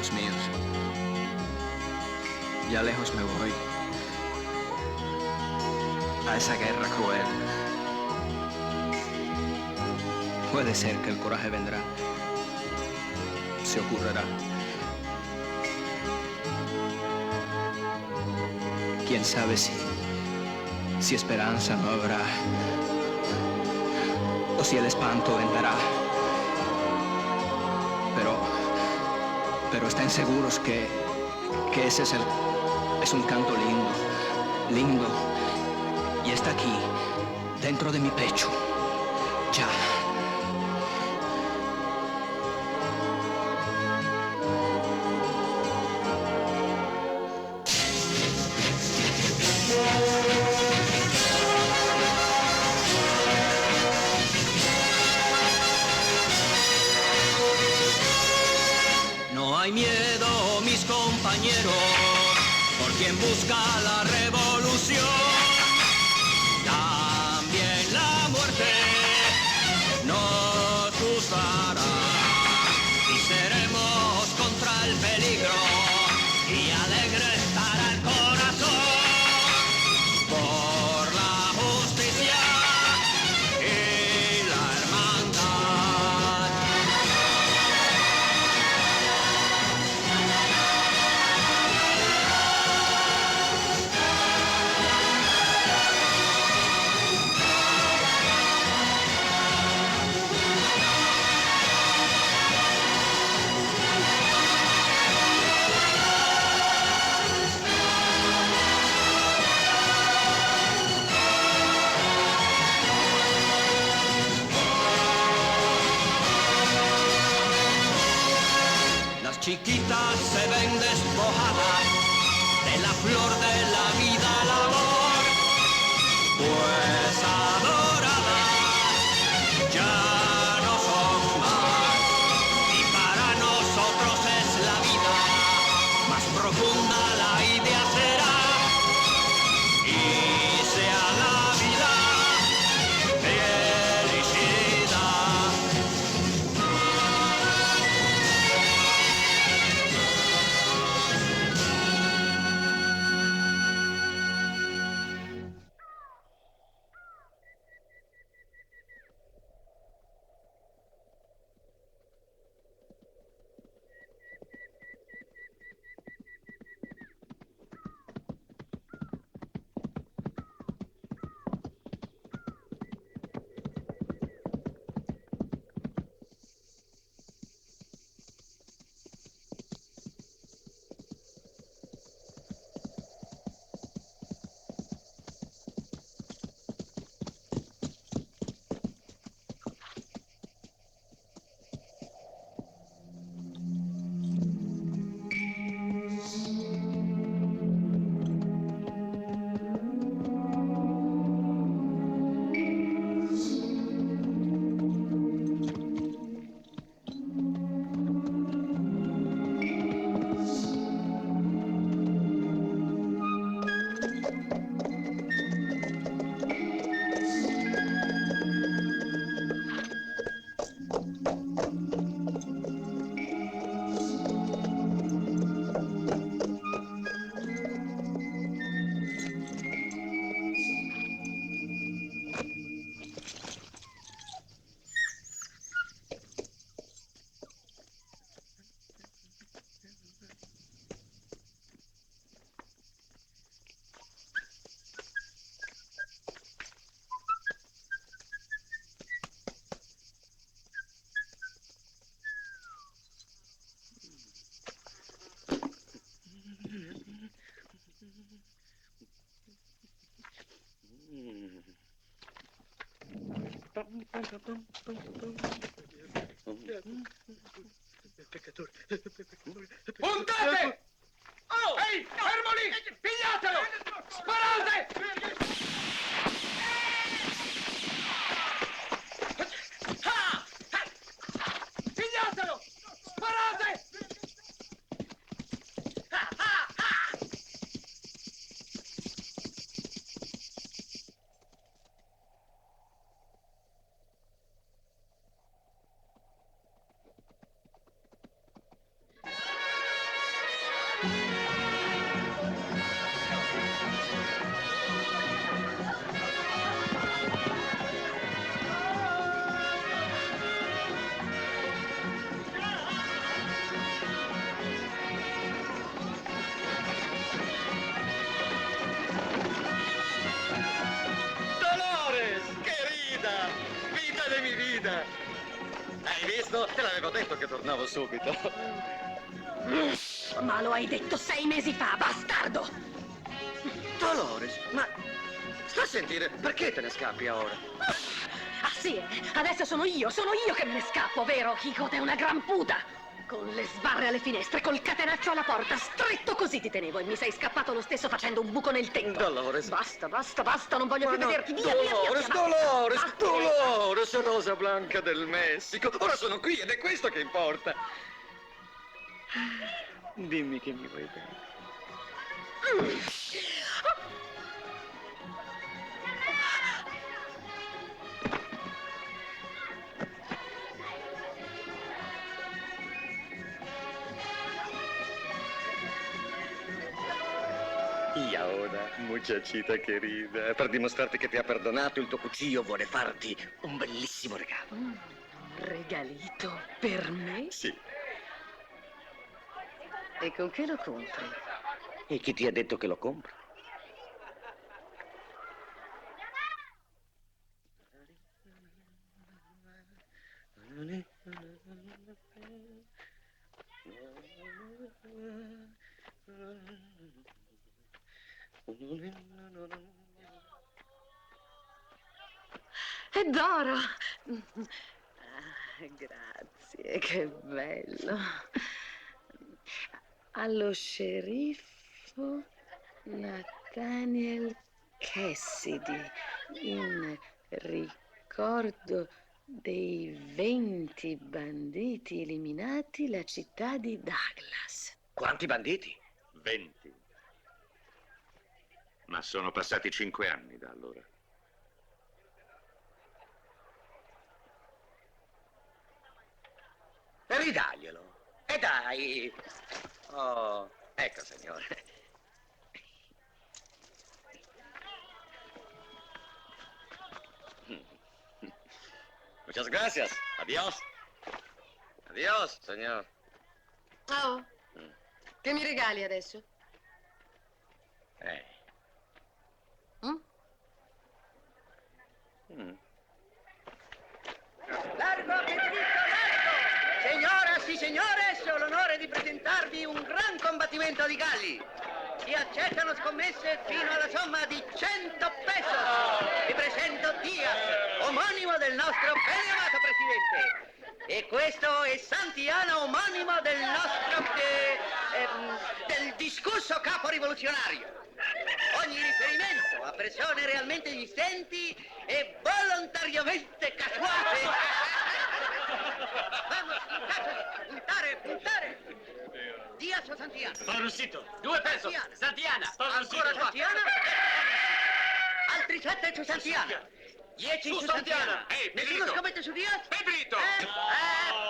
los míos. Ya lejos me voy, a esa guerra cruel. Puede ser que el coraje vendrá, se ocurrirá. Quién sabe si esperanza no habrá, o si el espanto vendrá. Pero estén seguros que ese es un canto lindo, lindo, y está aquí, dentro de mi pecho, ya. No hay miedo, mis compañeros, por quien busca la revolución. También la muerte nos usará y seremos contra el peligro y alegre estará el corazón por la justicia y la hermandad. Las chiquitas se ven despojadas de la flor de la vida, el amor, pues adoradas ya no son más. Y para nosotros es la vida, más profunda la idea será, y sea la vida felicidad. ¡Puntate! ¡Ehi, fermo lì! Pigliatelo! Sparate! Pigliatelo! Sparate! querida! Hai visto? Te l'avevo detto che tornavo subito. Ma lo hai detto 6 mesi fa, bastardo! Dolores, ma... sta a sentire, perché te ne scappi ora? Ah sì, adesso sono io che me ne scappo, vero? Chico, è una gran puta! Con le sbarre alle finestre, col catenaccio alla porta, stretto così ti tenevo e mi sei scappato lo stesso facendo un buco nel tetto. Dolores. Basta, non voglio più vederti, via, Dolores, via, Dolores, basta. Dolores, Rosa Blanca del Messico. Ora sono qui ed è questo che importa. Dimmi che mi vuoi bene. Y ahora, muchachita querida, per dimostrarti che ti ha perdonato, il tuo cucciolo vuole farti un bellissimo regalo. Regalito per me? Sì. E con che lo compri? E chi ti ha detto che lo compro? È d'oro! Grazie, che bello. Allo sceriffo Nathaniel Cassidy, in ricordo dei 20 banditi eliminati, la città di Douglas. Quanti banditi? 20. Ma sono passati 5 anni da allora. Ridaglielo. E dai. Oh, ecco, signore. Muchas gracias. Adiós. Adiós, signor. Oh, che mi regali adesso? Largo, Federico, largo! Signora, sì signore, ho l'onore di presentarvi un gran combattimento di galli. Si accettano scommesse fino alla somma di 100 pesos. Vi presento Diaz, omonimo del nostro ben amato presidente. E questo è Santiana, omonimo del nostro... del discusso capo rivoluzionario. Ogni riferimento a persone realmente esistenti è volontariamente casuale. Vamos, puntare. Diaz o Santiana? Sparrusito, 2 pesos. Santiana. Ancora Santiana? Altri 7 su Santiana. 10 su Santiana. Nessuno scommette su Diaz? Pedrito!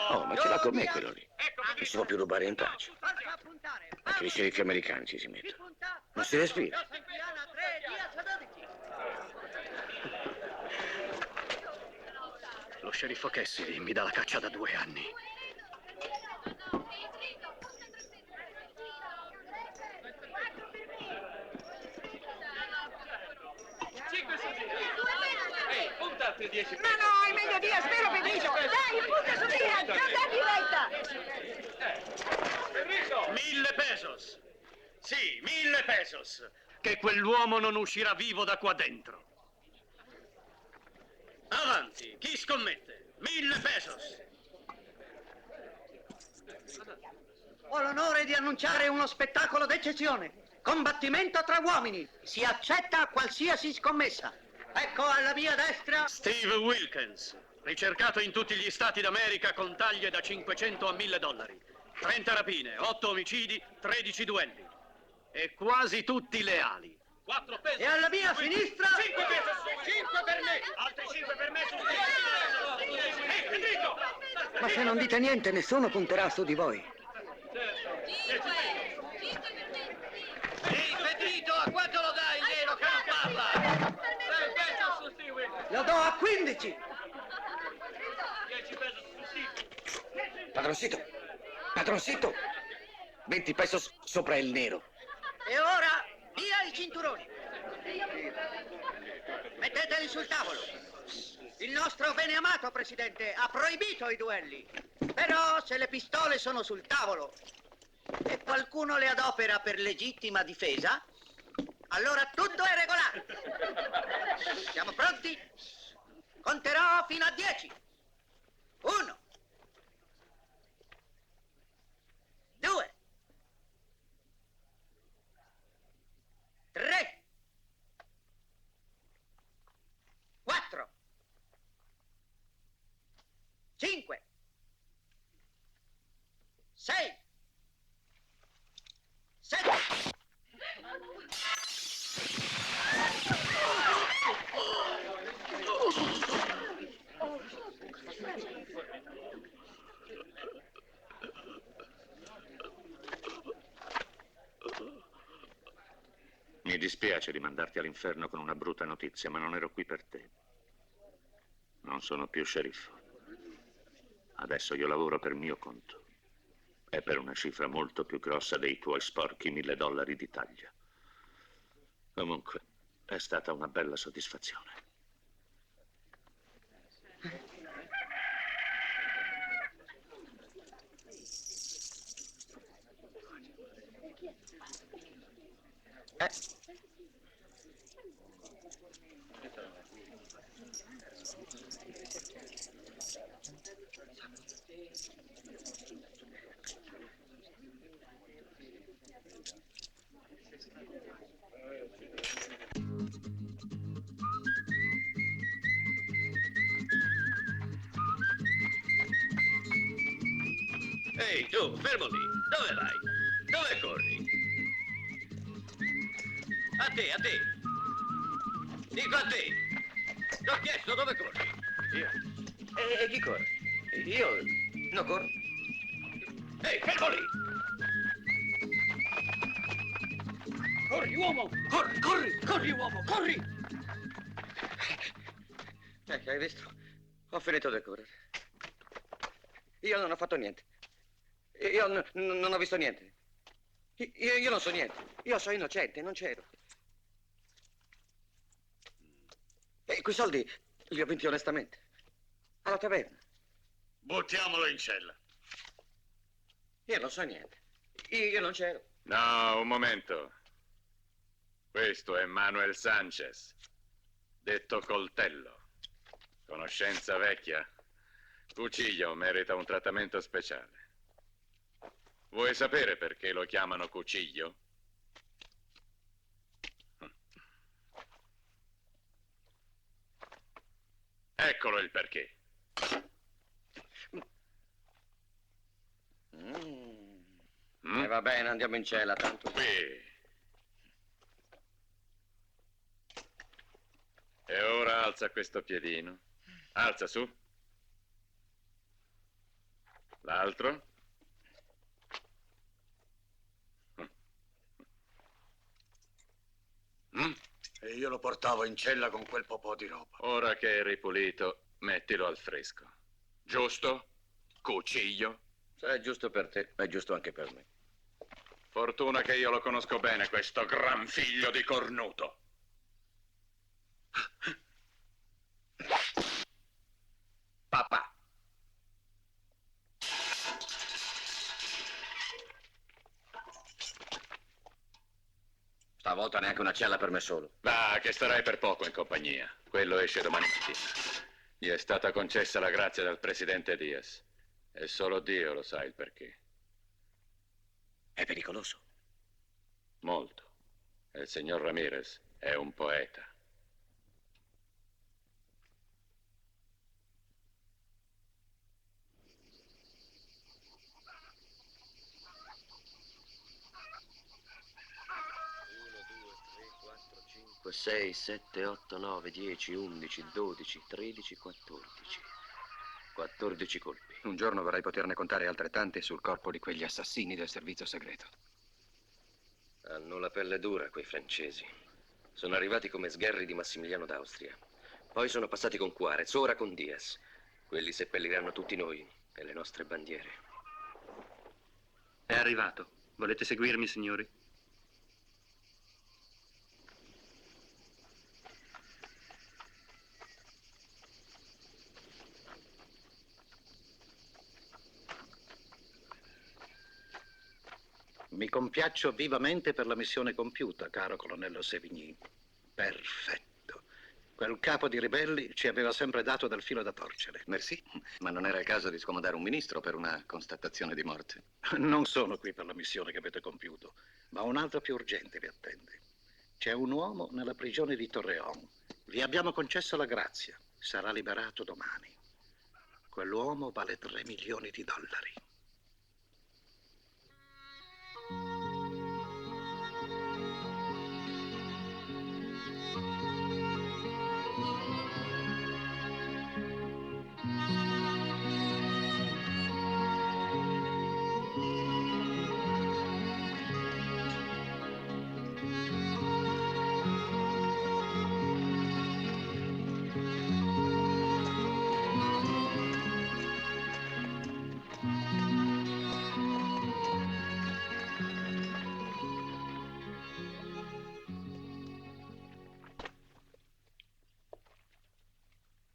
Oh, ma ce l'ha con me quello lì. Ecco, Non si può più rubare in pace. Falsa puntare. Anche i sceriffi americani ci si Chi mettono. punta? Non si respira. Santiana 3, Diaz 12. Lo sceriffo Cassidy mi dà la caccia da 2 anni. puntate 10 pesos. Ma no, è meglio Diaz, vero Pedrito? Dai, punta su Diaz, non dargli retta. Pedrito! 1000 pesos! Sì, 1000 pesos! Che quell'uomo non uscirà vivo da qua dentro. Avanti, chi scommette? 1000 pesos! Ho l'onore di annunciare uno spettacolo d'eccezione. Combattimento tra uomini. Si accetta qualsiasi scommessa. Ecco alla mia destra... Steve Wilkins, ricercato in tutti gli stati d'America con taglie da 500 a 1000 dollari. 30 rapine, 8 omicidi, 13 duelli. E quasi tutti leali. 4 pesos. E alla mia sinistra... 5 pesos. 5 per me. Altri 5 per me su 10. Ehi, Pedrito! Ma se non dite niente, nessuno punterà su di voi. Ehi, Pedrito, a quanto lo dai il nero che non parla? 6 pesos su Steve. Lo do a 15. 10 pesos su Steve. Padroncito, 20 pesos sopra il nero. E ora, via i cinturoni. Metteteli sul tavolo. Il nostro beneamato presidente ha proibito i duelli. Però se le pistole sono sul tavolo e qualcuno le adopera per legittima difesa, allora tutto è regolare. Siamo pronti? Conterò fino a 10. 1, 2, 3, 4, 5, 6, 7. Mi dispiace di mandarti all'inferno con una brutta notizia, ma non ero qui per te. Non sono più sceriffo. Adesso io lavoro per mio conto. E per una cifra molto più grossa dei tuoi sporchi $1000 di taglia. Comunque, è stata una bella soddisfazione. Ehi, tu, fermo lì. Dove vai? Dove corri? A te, a te. Dico a te. Ti ho chiesto dove corri. Io? E chi corre? Io non corro. Ehi, fermo lì. Corri, uomo! Corri, corri! Corri, uomo, corri! Hai visto? Ho finito di correre. Io non ho fatto niente. Io non ho visto niente. Io non so niente. Io sono innocente, non c'ero. E quei soldi li ho vinti onestamente. Alla taverna. Buttiamolo in cella. Io non so niente. Io non c'ero. No, un momento. Questo è Manuel Sanchez, detto Coltello. Conoscenza vecchia. Cuciglio merita un trattamento speciale. Vuoi sapere perché lo chiamano Cuciglio? Eccolo il perché. E va bene, andiamo in cella, tanto. Qui. E ora alza questo piedino. Alza su. L'altro. E io lo portavo in cella con quel popò di roba. Ora che è ripulito, mettilo al fresco. Giusto? Cuciglio? Se è giusto per te, è giusto anche per me. Fortuna che io lo conosco bene, questo gran figlio di cornuto. Papà. Stavolta neanche una cella per me solo. Va, che starai per poco in compagnia. Quello esce domani mattina. Gli è stata concessa la grazia dal presidente Diaz. E solo Dio lo sa il perché. È pericoloso. Molto. E il signor Ramirez è un poeta. Cinque, 6, 7, 8, 9, 10, 11, 12, 13, 14. 14 colpi. Un giorno vorrei poterne contare altrettante sul corpo di quegli assassini del servizio segreto. Hanno la pelle dura, quei francesi. Sono arrivati come sgherri di Massimiliano d'Austria. Poi sono passati con Juarez, ora con Diaz. Quelli seppelliranno tutti noi e le nostre bandiere. È arrivato. Volete seguirmi, signori? Mi compiaccio vivamente per la missione compiuta, caro colonnello Sévigny. Perfetto. Quel capo di ribelli ci aveva sempre dato del filo da torcere. Merci, ma non era il caso di scomodare un ministro per una constatazione di morte. Non sono qui per la missione che avete compiuto, ma un'altra più urgente vi attende. C'è un uomo nella prigione di Torreón. Vi abbiamo concesso la grazia. Sarà liberato domani. Quell'uomo vale 3 milioni di dollari.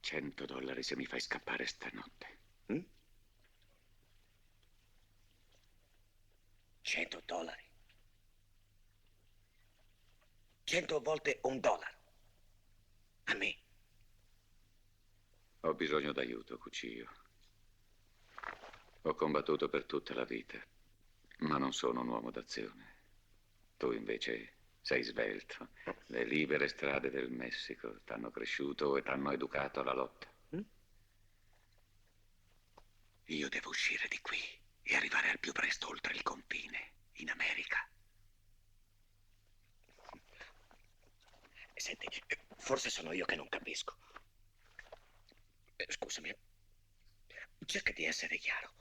$100 se mi fai scappare stanotte. 100 dollari. 100 volte $1. A me. Ho bisogno d'aiuto, Cucillo. Ho combattuto per tutta la vita, ma non sono un uomo d'azione. Tu invece sei svelto. Le libere strade del Messico t'hanno cresciuto e t'hanno educato alla lotta. Io devo uscire di qui e arrivare al più presto oltre il confine, in America. Senti, forse sono io che non capisco. Scusami, cerca di essere chiaro.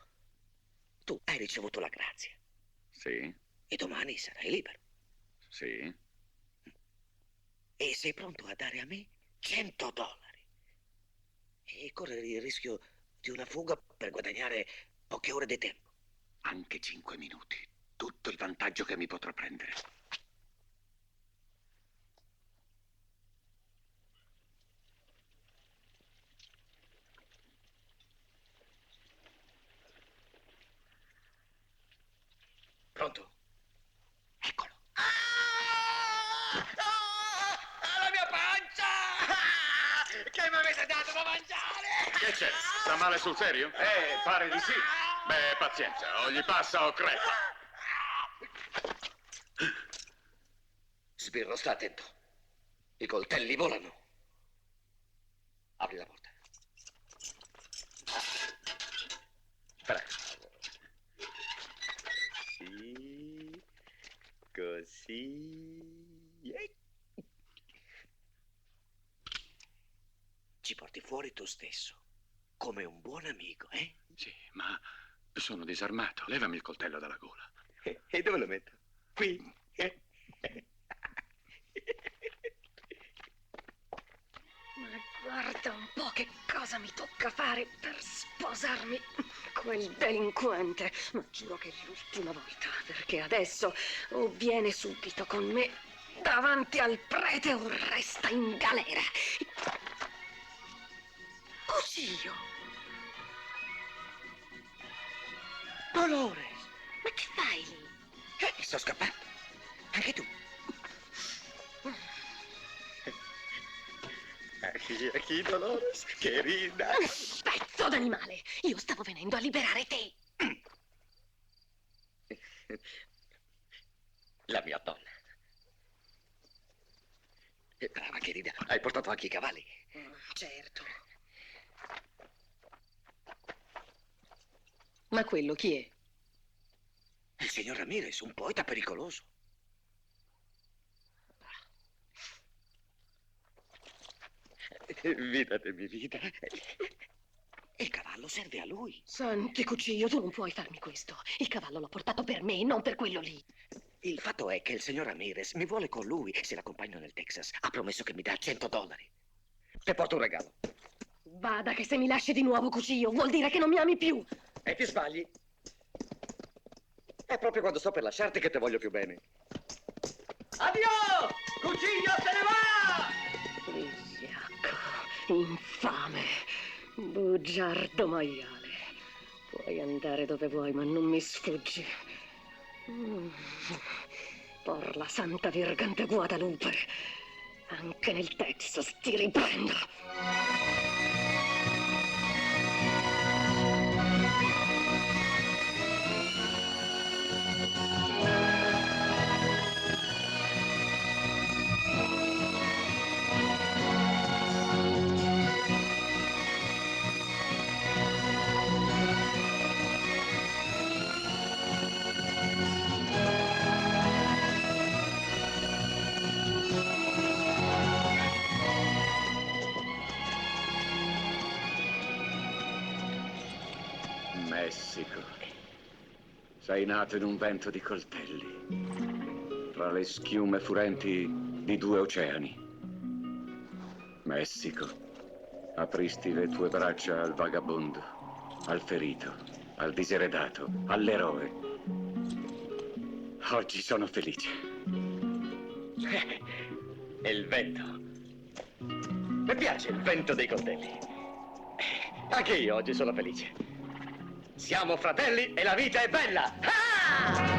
Tu hai ricevuto la grazia. Sì, E domani sarai libero. sì. E sei pronto a dare a me 100 dollari. E correre il rischio di una fuga per guadagnare poche ore di tempo. Anche 5 minuti. Tutto il vantaggio che mi potrò prendere. Pronto? Eccolo. La mia pancia! Che mi avete dato da mangiare? Che c'è? Sta male sul serio? Pare di sì. Beh, pazienza, o gli passa o crepa. Sbirro, sta attento. I coltelli volano. Apri la porta. Bravo. Sì, così. Ci porti fuori tu stesso, come un buon amico, eh? Sì, ma sono disarmato. Levami il coltello dalla gola. E dove lo metto? Qui. Ma guarda un po' che cosa mi tocca fare per sposarmi quel delinquente. Ma giuro che è l'ultima volta, perché adesso o viene subito con me davanti al prete o resta in galera. Cucillo! Dolores! Ma che fai lì? Sto scappando. Anche tu. Aquí, Dolores, querida. Pezzo d'animale! Io stavo venendo a liberare te. La mia donna. Brava, querida. Hai portato anche i cavalli. Certo. Ma quello chi è? Il signor Ramirez, un poeta pericoloso. Vidate, vida. Il cavallo serve a lui. Santi Cucillo, tu non puoi farmi questo. Il cavallo l'ho portato per me, non per quello lì. Il fatto è che il signor Ramirez mi vuole con lui. Se l'accompagno nel Texas, ha promesso che mi dà 100 dollari. Ti porto un regalo. Bada che se mi lasci di nuovo, Cucillo, vuol dire che non mi ami più. E ti sbagli. È proprio quando sto per lasciarti che te voglio più bene. Addio! Cucillo se ne va! Vigliacco, infame, bugiardo maiale. Puoi andare dove vuoi, ma non mi sfuggi. Por la Santa Virgen de Guadalupe, anche nel Texas ti riprendo. Messico. Sei nato in un vento di coltelli, tra le schiume furenti di 2 oceani. Messico, apristi le tue braccia al vagabondo, al ferito, al diseredato, all'eroe. Oggi sono felice. È il vento. Mi piace il vento dei coltelli. Anche io oggi sono felice. Siamo fratelli e la vita è bella! Ah!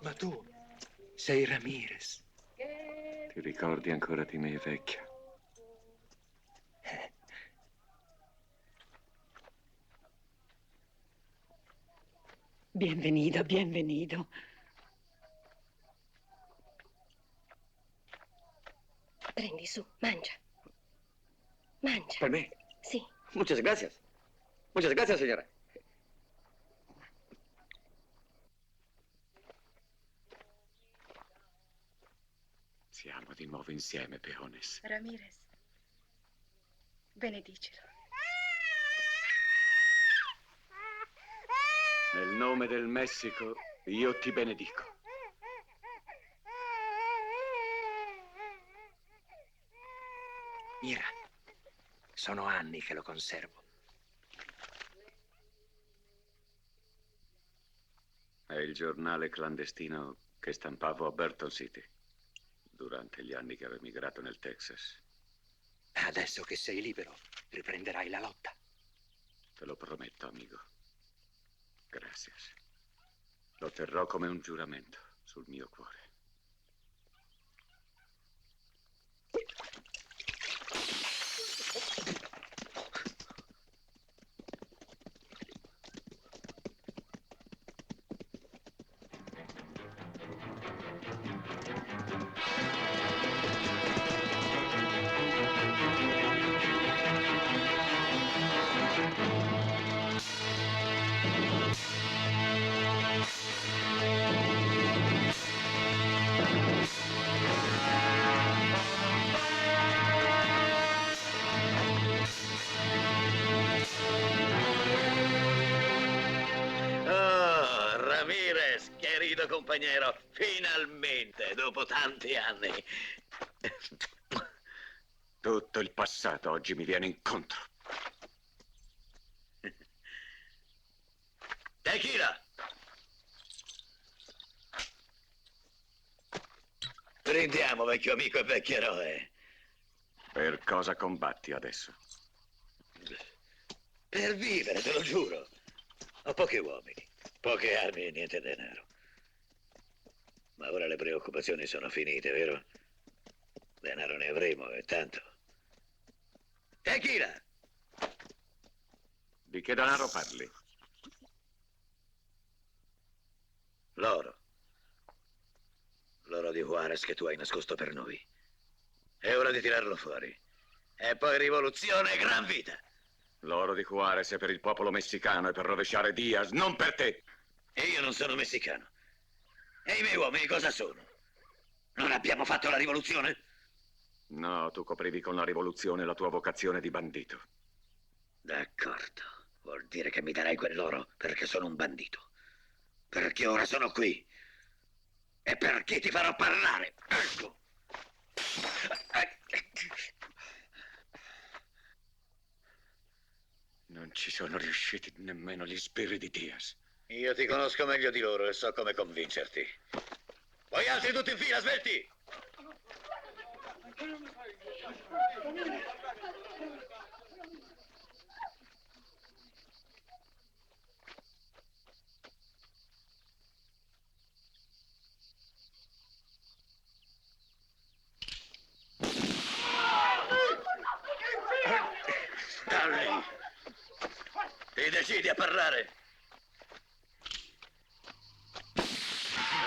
Ma tu sei Ramirez. Ti ricordi ancora di me, vecchio? Bienvenido, bienvenido. Prendi su, mangia. Mangia. Per me? Sì. Muchas gracias. Muchas gracias, señora. Siamo di nuovo insieme, Peones. Ramirez, benedicelo. Nel nome del Messico, io ti benedico. Mira, sono anni che lo conservo. È il giornale clandestino che stampavo a Burton City durante gli anni che ero emigrato nel Texas. Adesso che sei libero, riprenderai la lotta. Te lo prometto, amico. Gracias. Lo terrò come un giuramento sul mio cuore. Compagnero, finalmente, dopo tanti anni. Tutto il passato oggi mi viene incontro. Tequila! Prendiamo, vecchio amico e vecchio eroe. Per cosa combatti adesso? Per vivere, te lo giuro. Ho pochi uomini, poche armi e niente denaro. Ma ora le preoccupazioni sono finite, vero? Denaro ne avremo, e tanto. Tequila! Di che denaro parli? L'oro. L'oro di Juarez che tu hai nascosto per noi. È ora di tirarlo fuori. E poi rivoluzione e gran vita. L'oro di Juarez è per il popolo messicano e per rovesciare Diaz, non per te. E io non sono messicano. E i miei uomini cosa sono? Non abbiamo fatto la rivoluzione? No, tu coprivi con la rivoluzione la tua vocazione di bandito. D'accordo. Vuol dire che mi darai quell'oro perché sono un bandito. Perché ora sono qui. E perché ti farò parlare. Ecco. Non ci sono riusciti nemmeno gli sbirri di Diaz. Io ti conosco meglio di loro e so come convincerti. Voi altri tutti in fila, svelti! Darling, ti decidi a parlare?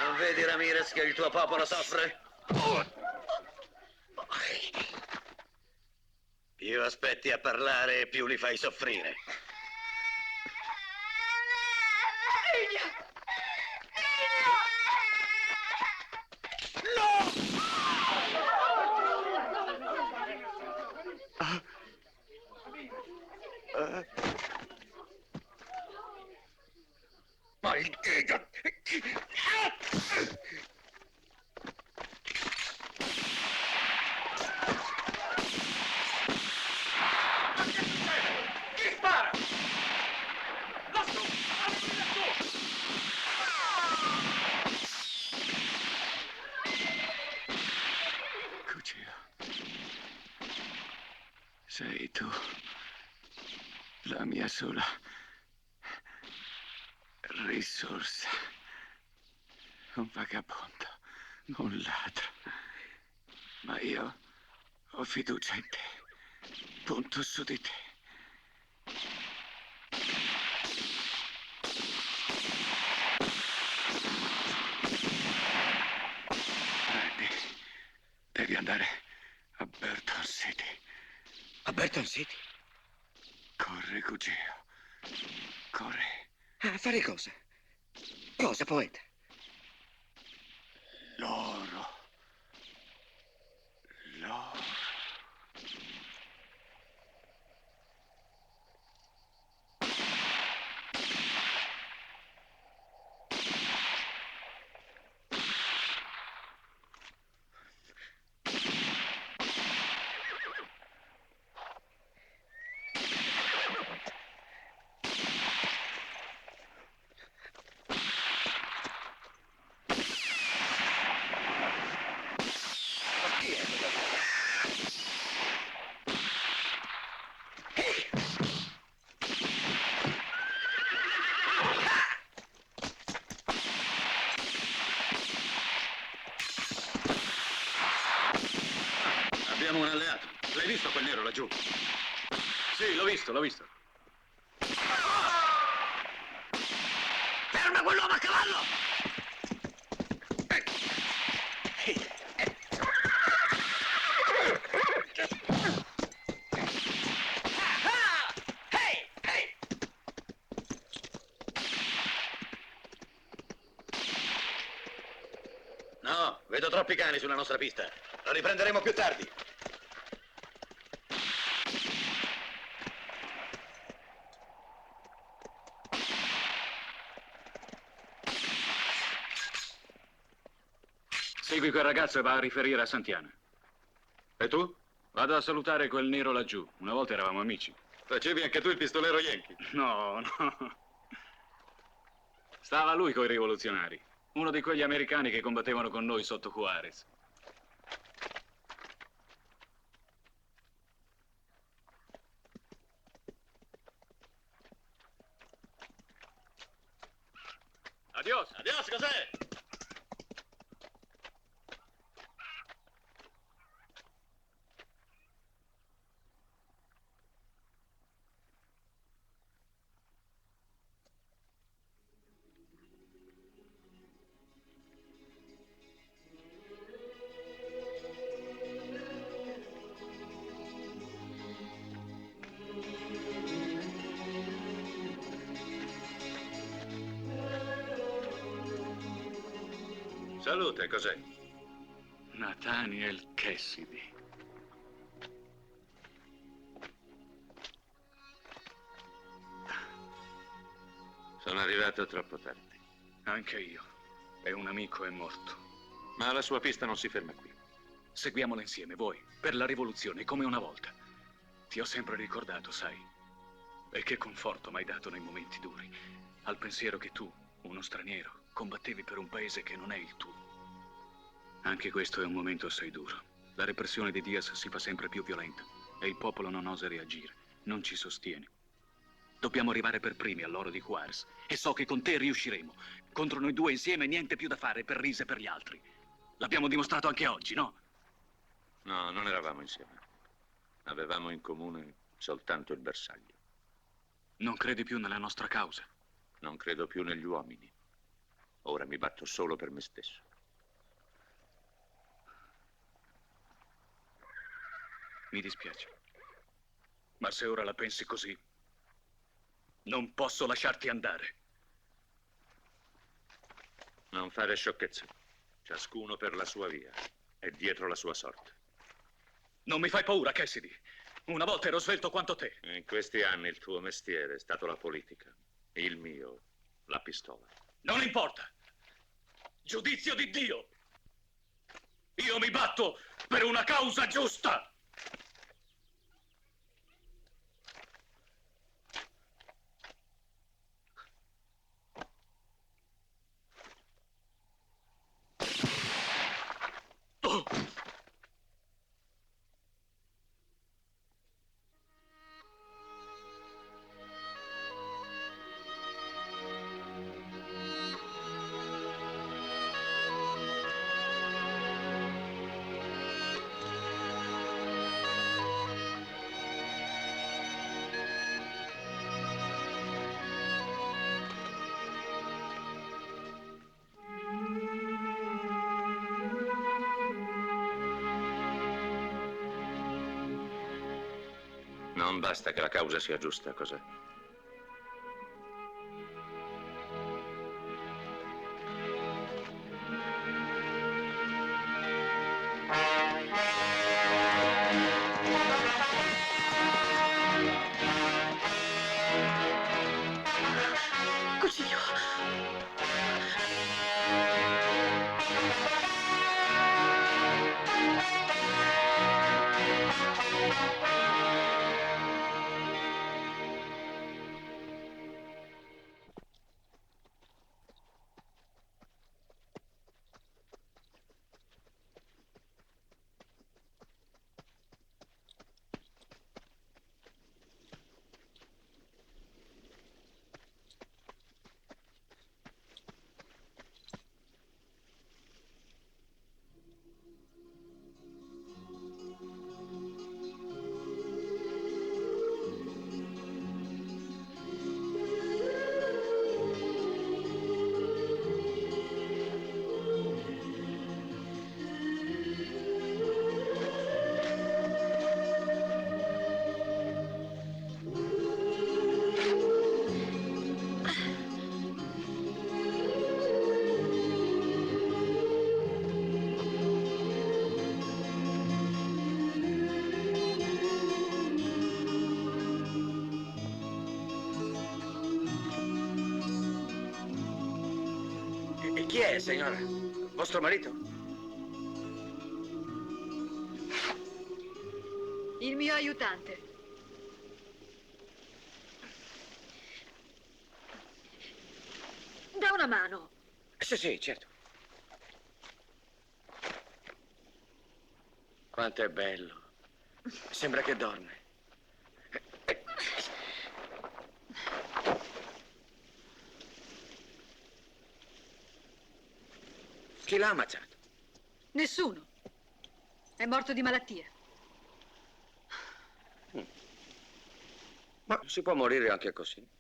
Non vedi, Ramirez, che il tuo popolo soffre? Più aspetti a parlare, più li fai soffrire. Maldito! Chi spara? Cuccio. Sei tu. La mia sola risorsa. Un vagabondo, un ladro. Ma io ho fiducia in te. Punto su di te. Prendi. Devi andare a Burton City. A Burton City? Corri, Gugio. Corri. A fare cosa? Cosa, poeta? L'oro. L'oro. Abbiamo un alleato. L'hai visto quel nero laggiù? Sì, l'ho visto, l'ho visto. Ferma quell'uomo a cavallo! No, vedo troppi cani sulla nostra pista. Lo riprenderemo più tardi. Segui quel ragazzo e va a riferire a Santiana. E tu? Vado a salutare quel nero laggiù. Una volta eravamo amici. Facevi anche tu il pistolero Yankee? No, no. Stava lui coi rivoluzionari. Uno di quegli americani che combattevano con noi sotto Juarez. Adios. Adios, cos'è? Salute, cos'è? Nathaniel Cassidy. Sono arrivato troppo tardi. Anche io. E un amico è morto. Ma la sua pista non si ferma qui. Seguiamola insieme, voi, per la rivoluzione, come una volta. Ti ho sempre ricordato, sai. E che conforto m'hai dato nei momenti duri. Al pensiero che tu, uno straniero, combattevi per un paese che non è il tuo. Anche questo è un momento assai duro. La repressione di Diaz si fa sempre più violenta e il popolo non osa reagire, non ci sostiene. Dobbiamo arrivare per primi all'oro di Juarez e so che con te riusciremo. Contro noi due insieme niente più da fare per Riz e per gli altri. L'abbiamo dimostrato anche oggi, no? No, non eravamo insieme. Avevamo in comune soltanto il bersaglio. Non credi più nella nostra causa? Non credo più negli uomini. Ora mi batto solo per me stesso. Mi dispiace. Ma se ora la pensi così, non posso lasciarti andare. Non fare sciocchezze. Ciascuno per la sua via e dietro la sua sorte. Non mi fai paura, Cassidy. Una volta ero svelto quanto te. In questi anni il tuo mestiere è stato la politica. Il mio, la pistola. Non importa. Giudizio di Dio. Io mi batto per una causa giusta. Non basta che la causa sia giusta, cos'è? Cucino. E chi è, signora? Vostro marito? Il mio aiutante. Da una mano. Sì, sì, certo. Quanto è bello. Sembra che dorme. Chi l'ha ammazzato? Nessuno. È morto di malattia. Ma si può morire anche così.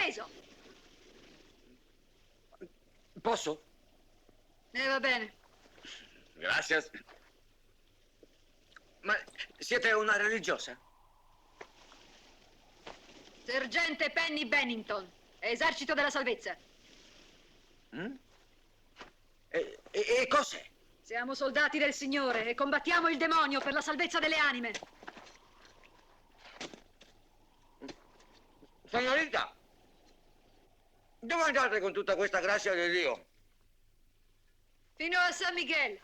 Inteso? Posso? Va bene. Grazie. Ma siete una religiosa? Sergente Penny Bennington, esercito della salvezza. E cos'è? Siamo soldati del Signore e combattiamo il demonio per la salvezza delle anime. Signorita, dove andate con tutta questa grazia di Dio? Fino a San Miguel.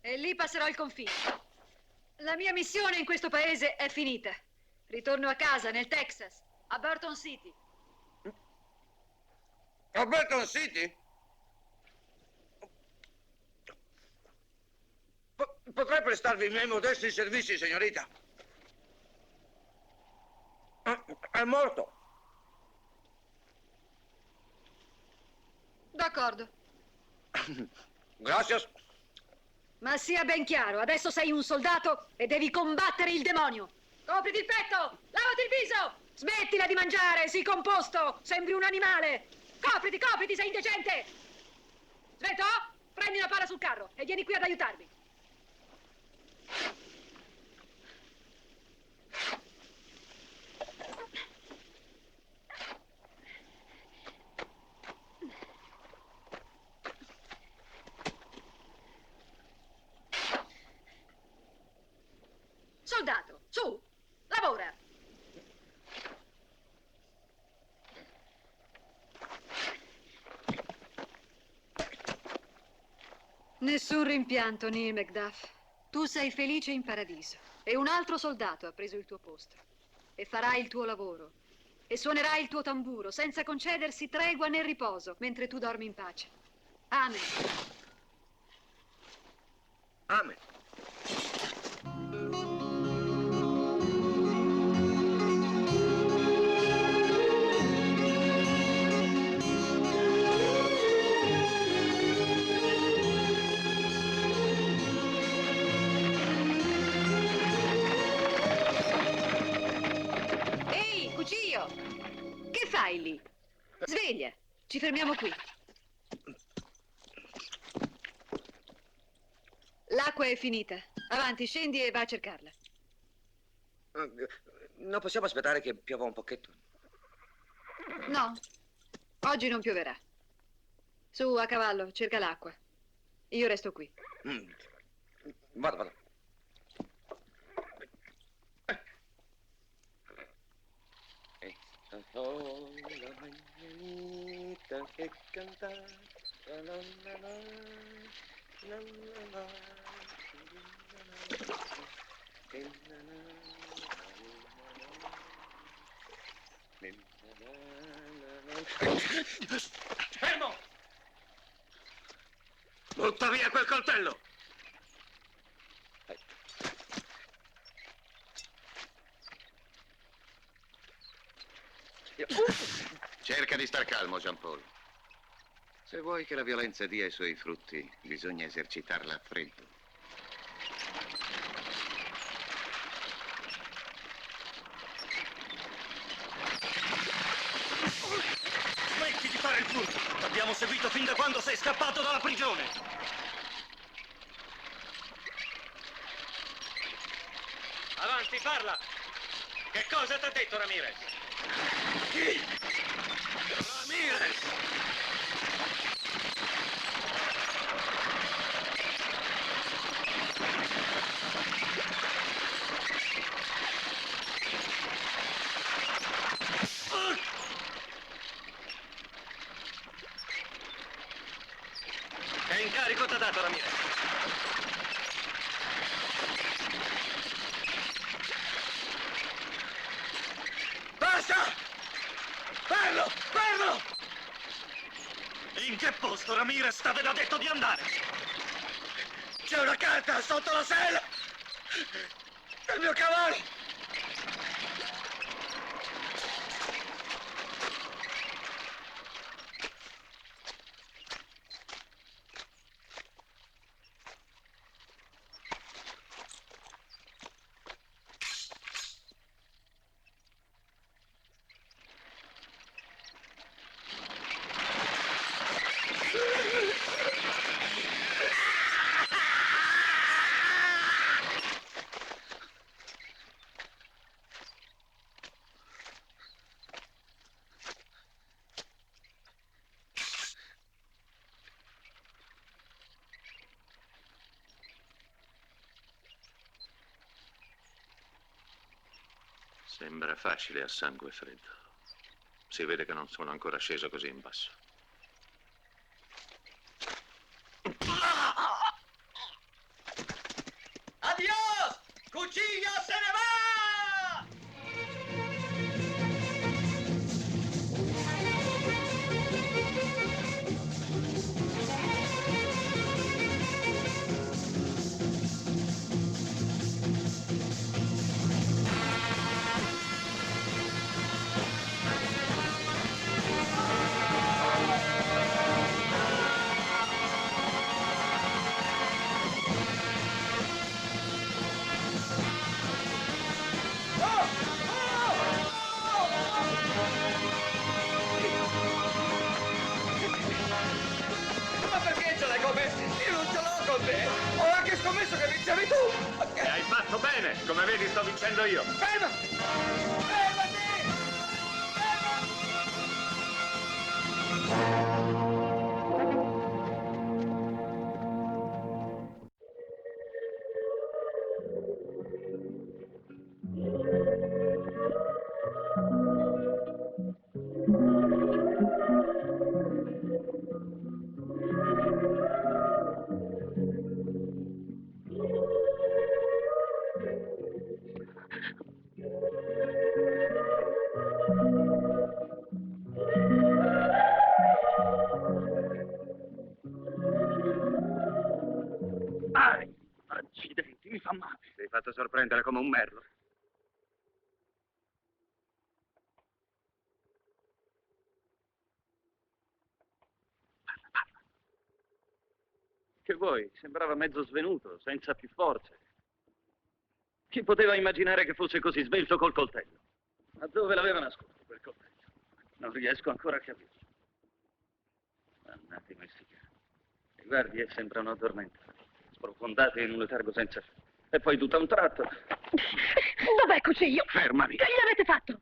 E lì passerò il confine. La mia missione in questo paese è finita. Ritorno a casa, nel Texas, a Burton City. A Burton City? Potrei prestarvi i miei modesti servizi, signorita? È morto. D'accordo. Grazie. Ma sia ben chiaro, adesso sei un soldato e devi combattere il demonio. Copriti il petto, lavati il viso, smettila di mangiare, sii composto, sembri un animale. Copriti, copriti, sei indecente. Sveto, prendi una pala sul carro e vieni qui ad aiutarmi. Soldato, su, lavora. Nessun rimpianto, Neil Macduff. Tu sei felice in paradiso e un altro soldato ha preso il tuo posto e farà il tuo lavoro e suonerà il tuo tamburo senza concedersi tregua né riposo mentre tu dormi in pace. Amen. Amen. Ehi, cucciolo! Che fai lì? Sveglia, ci fermiamo qui. L'acqua è finita. Avanti, scendi e va a cercarla. Non possiamo aspettare che piova un pochetto? No, oggi non pioverà. Su, a cavallo, cerca l'acqua. Io resto qui. Vado. Oh, la mañanita che canta, la la la la, la la la, Fermo! Butta via quel coltello! Cerca di star calmo, Jean Paul. Se vuoi che la violenza dia i suoi frutti, bisogna esercitarla a freddo. Smetti di fare il furto! T'abbiamo seguito fin da quando sei scappato dalla prigione! Avanti, parla! Che cosa t'ha detto Ramirez? Chi? Ramirez! Che incarico t'ha dato Ramirez? Basta! Fermo! Fermo! In che posto Ramirez t'aveva detto di andare? C'è una carta sotto la sella del mio cavallo! Sembra facile a sangue freddo. Si vede che non sono ancora sceso così in basso. Adios! Cuchillo se ne va! Ma perché ce l'hai con me? Io non ce l'ho con te! Ho anche scommesso che vincevi tu! E hai fatto bene! Come vedi sto vincendo io! Ferma! Fermati! Accidenti, mi fa male. Sei fatto sorprendere come un merlo. Che vuoi? Sembrava mezzo svenuto, senza più forze. Chi poteva immaginare che fosse così svelto col coltello? Ma dove l'aveva nascosto quel coltello? Non riesco ancora a capirlo. Mannati messicani. I guardie sembrano addormentati, sprofondati in un letargo senza fine. E poi tutto a un tratto... Dov'è Cuciglio? Fermami! Che gli avete fatto?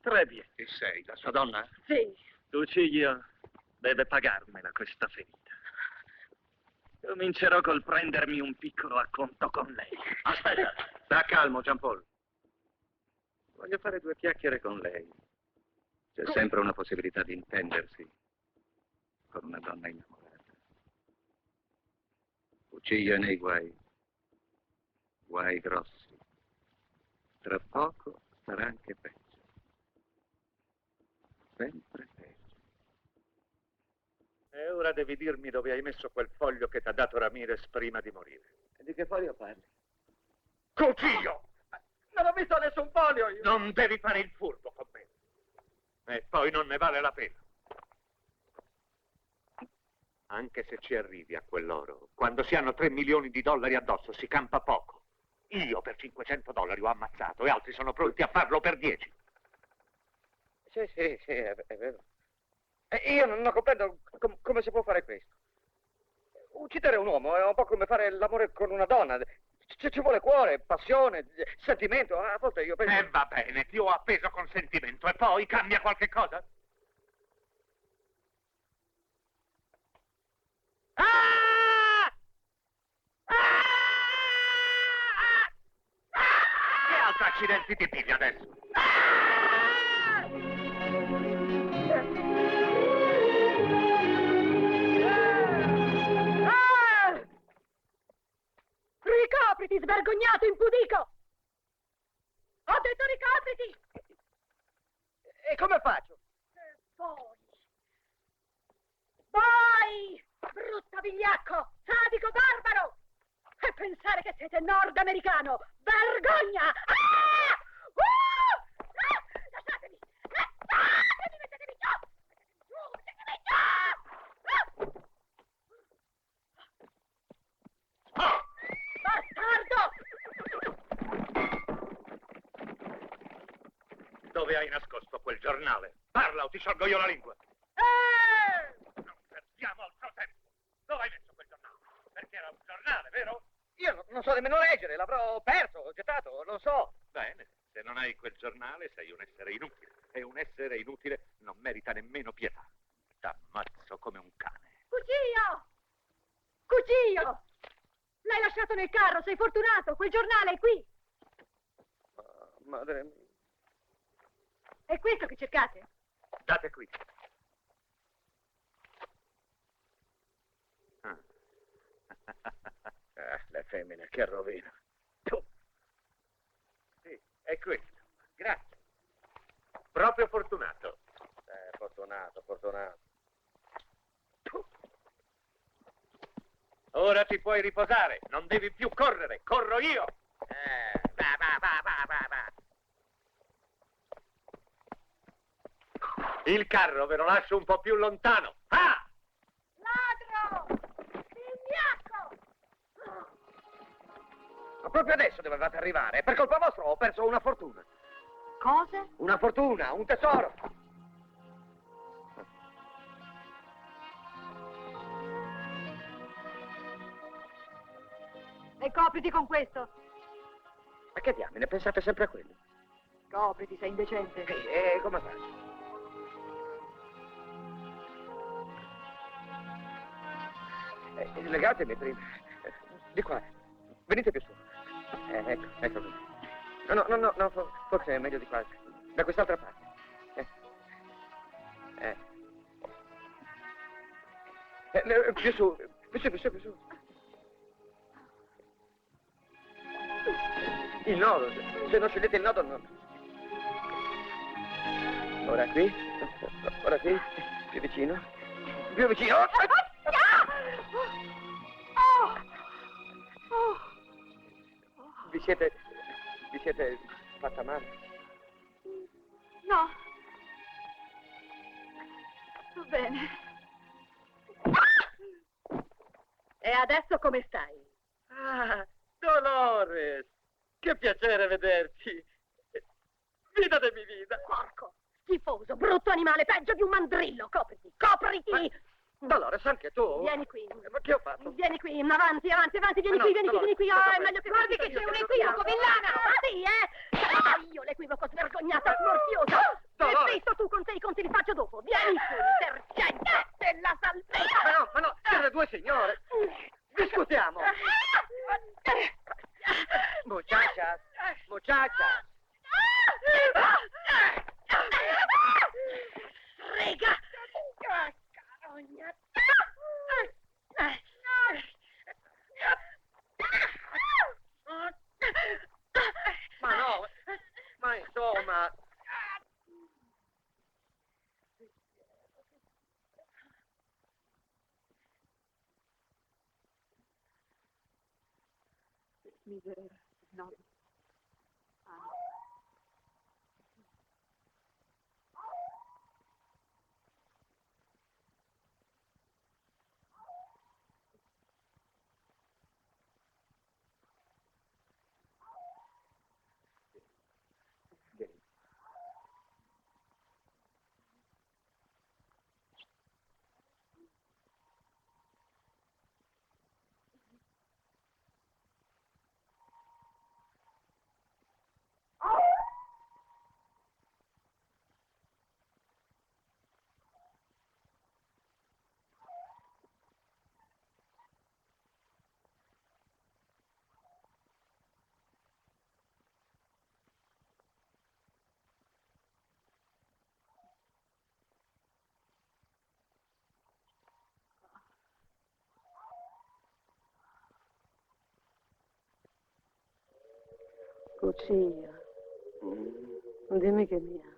Trebbie. Chi sei, la sua donna? Sì. Cuciglio deve pagarmela questa ferita. Comincerò col prendermi un piccolo acconto con lei. Aspetta, sta calmo, Giampaolo. Voglio fare due chiacchiere con lei. C'è sempre una possibilità di intendersi con una donna innamorata. Cuchillo nei guai. Guai grossi. Tra poco sarà anche peggio. Sempre peggio. E ora devi dirmi dove hai messo quel foglio che ti ha dato Ramirez prima di morire. E di che foglio parli? Cuchillo! Non ho visto nessun foglio io! Non devi fare il furbo con me. E poi non ne vale la pena. Anche se ci arrivi a quell'oro, quando si hanno 3 milioni di dollari addosso si campa poco. Io per $500 ho ammazzato e altri sono pronti a farlo per 10. Sì, è vero. Io non comprendo come si può fare questo. Uccidere un uomo è un po' come fare l'amore con una donna. Ci vuole cuore, passione, sentimento. A volte io penso... va bene, ti ho appeso con sentimento e poi cambia qualche cosa? Che altro accidenti ti piglia adesso? Ricopriti, svergognato, impudico! Ho detto ricopriti! E come faccio? Voi, brutto vigliacco, sadico barbaro! E pensare che siete nordamericano! Vergogna! Ah! Lasciatemi! Lasciatemi! Mettetemi giù! Mettetemi giù! Bastardo! Dove hai nascosto quel giornale? Parla o ti sciolgo io la lingua! Non perdiamo altro tempo! Dove hai messo quel giornale? Perché era un giornale, vero? Io non so nemmeno leggere, l'avrò perso, gettato, non so. Bene, se non hai quel giornale sei un essere inutile. E un essere inutile non merita nemmeno pietà. T'ammazzo come un cane. Cuccio! Cuccio! L'hai lasciato nel carro, sei fortunato, quel giornale è qui. Madre mia. È questo che cercate? State qui. Le femmine, che rovina. Tu. Sì, è questo. Grazie. Proprio fortunato. Fortunato. Tu. Ora ti puoi riposare, non devi più correre, corro io. Va. Il carro ve lo lascio un po' più lontano. Ah! Ladro! Vigliacco! Ma proprio adesso dovevate arrivare. Per colpa vostra ho perso una fortuna. Cosa? Una fortuna, un tesoro. E copriti con questo. Ma che diamine, pensate sempre a quello? Copriti, sei indecente. E come faccio? Legatemi prima. Di qua. Venite più su. Ecco. No, forse è meglio di qua. Da quest'altra parte. Più su. Il nodo. Se non scegliete il nodo, no. Ora qui. Più vicino. Vi siete fatta male? No. Va bene. E adesso come stai? Ah, Dolores! Che piacere vederti! Fidatemi, vida! Porco, schifoso, brutto animale, peggio di un mandrillo! Copriti! Dolores, anche tu? Vieni qui. Ma che ho fatto? Vieni qui, avanti, vieni qui. È meglio che guardi che c'è un equivoco, villana! Sì, sarà io l'equivoco, svergognata, smorfiosa! E visto tu con te i conti li faccio dopo. Vieni qui, sergente della salvezza! Ma no, siete due signore! Discutiamo! Muchachas! Rega! Carogna! Ma no! Ma insomma... Miserere, no. Lucia, dimmi che mi ami.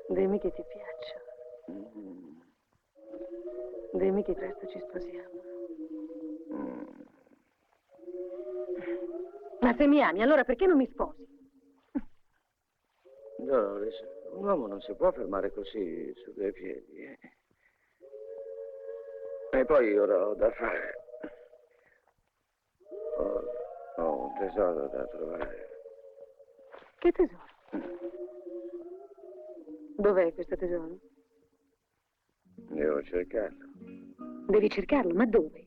Dimmi che ti piaccio. Dimmi che presto ci sposiamo. Ma se mi ami, allora perché non mi sposi? Dolores, un uomo non si può fermare così su due piedi. E poi ora ho da fare. Ho un tesoro da trovare. Che tesoro? Dov'è questo tesoro? Devo cercarlo. Devi cercarlo, ma dove?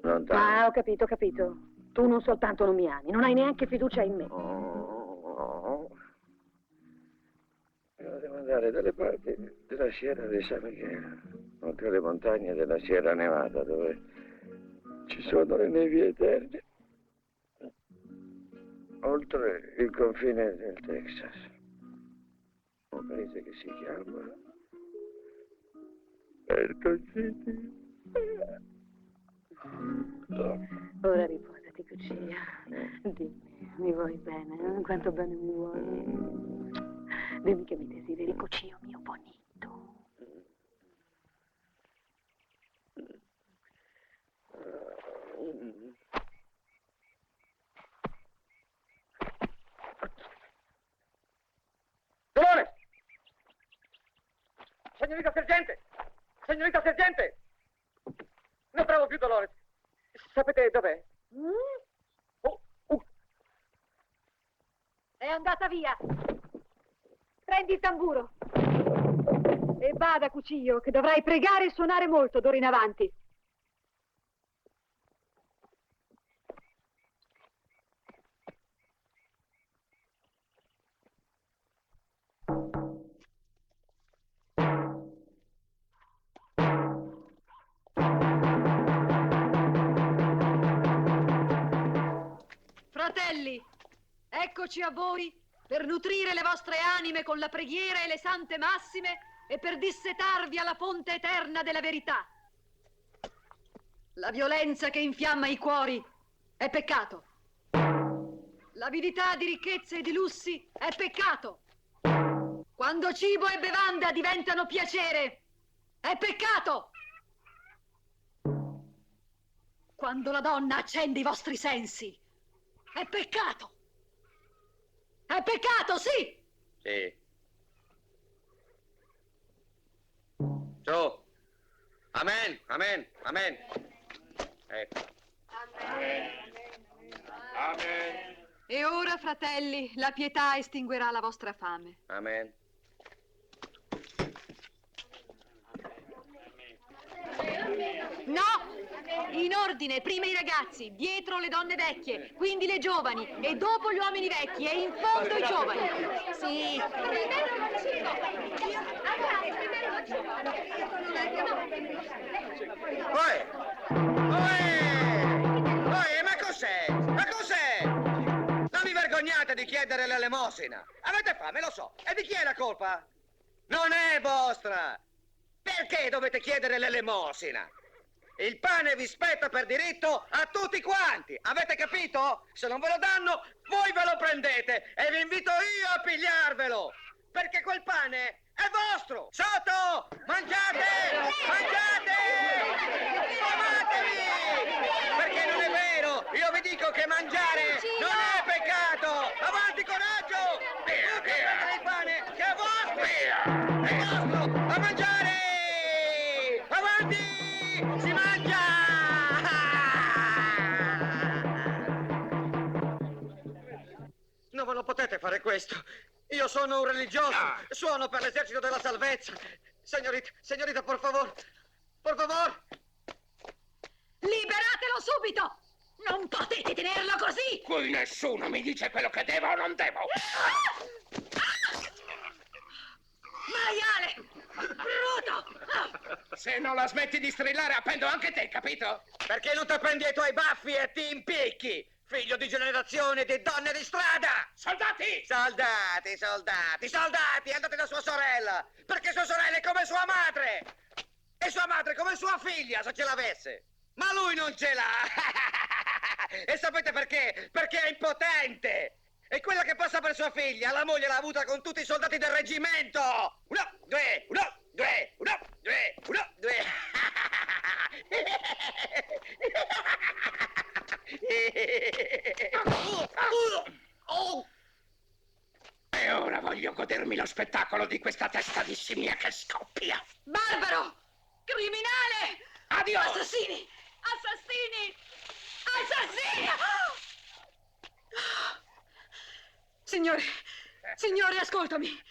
Lontano. Ah, ho capito. Tu non soltanto non mi ami, non hai neanche fiducia in me. Oh. Devo andare dalle parti della Sierra de San Miguel, oltre le montagne della Sierra Nevada, dove ci sono le nevi eterne. oltre il confine del Texas. Un paese che si chiama Elton City. Ora riposati, cucina. Dimmi, mi vuoi bene? Quanto bene mi vuoi? Dimmi che mi desideri, cucino mio bonito. Dolores! Signorita sergente! Signorita sergente! Non trovo più Dolores. Sapete dov'è? È andata via. Prendi il tamburo. E bada, cucillo, che dovrai pregare e suonare molto d'ora in avanti. Fratelli, eccoci a voi per nutrire le vostre anime con la preghiera e le sante massime e per dissetarvi alla fonte eterna della verità. La violenza che infiamma i cuori è peccato. L'avidità di ricchezze e di lussi è peccato. Quando cibo e bevanda diventano piacere, è peccato. Quando la donna accende i vostri sensi, è peccato. È peccato, sì! Sì. Su. Amen, amen, amen. Ecco. Amen. E ora, fratelli, la pietà estinguerà la vostra fame. Amen. No! In ordine, prima i ragazzi, dietro le donne vecchie, quindi le giovani, e dopo gli uomini vecchi, e in fondo i giovani. Sì. Ma cos'è? Ma cos'è? Non vi vergognate di chiedere l'elemosina. Avete fame, lo so. E di chi è la colpa? Non è vostra. Perché dovete chiedere l'elemosina? Il pane vi spetta per diritto a tutti quanti. Avete capito? Se non ve lo danno, voi ve lo prendete e vi invito io a pigliarvelo. Perché quel pane è vostro. Sotto! Mangiate! Mangiate! Sfamatevi! Perché non è vero! Io vi dico che mangiare non è peccato! Avanti, coraggio! Via, via! Il pane che è vostro! Via! È vostro! A mangiare! Avanti! Si mangia! Non ve lo potete fare questo! Io sono un religioso! Suono per l'esercito della salvezza! Signorita, por favor! Por favor! Liberatelo subito! Non potete tenerlo così! Qui nessuno mi dice quello che devo o non devo! Maiale! Bruto! Se non la smetti di strillare, appendo anche te, capito? Perché non ti prendi ai tuoi baffi e ti impicchi? Figlio di generazione di donne di strada! Soldati! Soldati, soldati, soldati! Andate da sua sorella! Perché sua sorella è come sua madre! E sua madre come sua figlia, se ce l'avesse! Ma lui non ce l'ha! E sapete perché? Perché è impotente! E quella che passa per sua figlia, la moglie l'ha avuta con tutti i soldati del reggimento! 1, 2, 1, 2, 1, 2, 1, 2. E ora voglio godermi lo spettacolo di questa testa di scimmia che scoppia! Barbaro! Criminale! Addio! Assassini! Assassini! Assassini! Signore, ascoltami.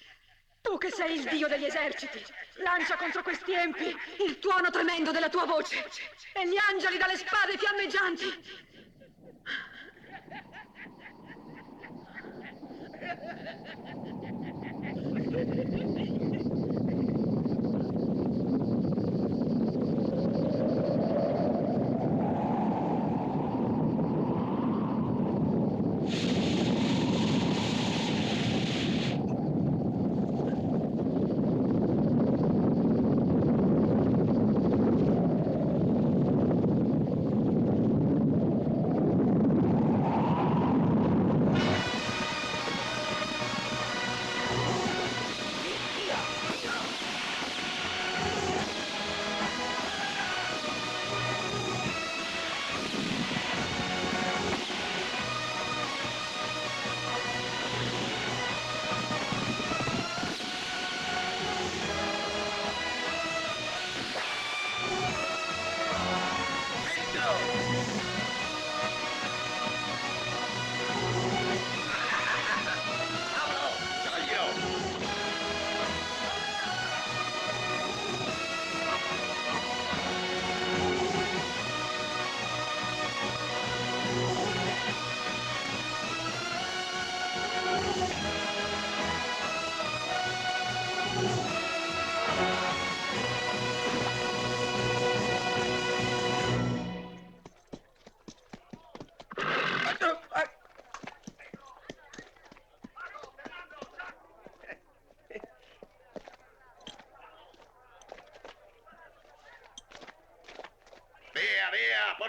Tu che sei il dio degli eserciti, lancia contro questi empi il tuono tremendo della tua voce e gli angeli dalle spade fiammeggianti.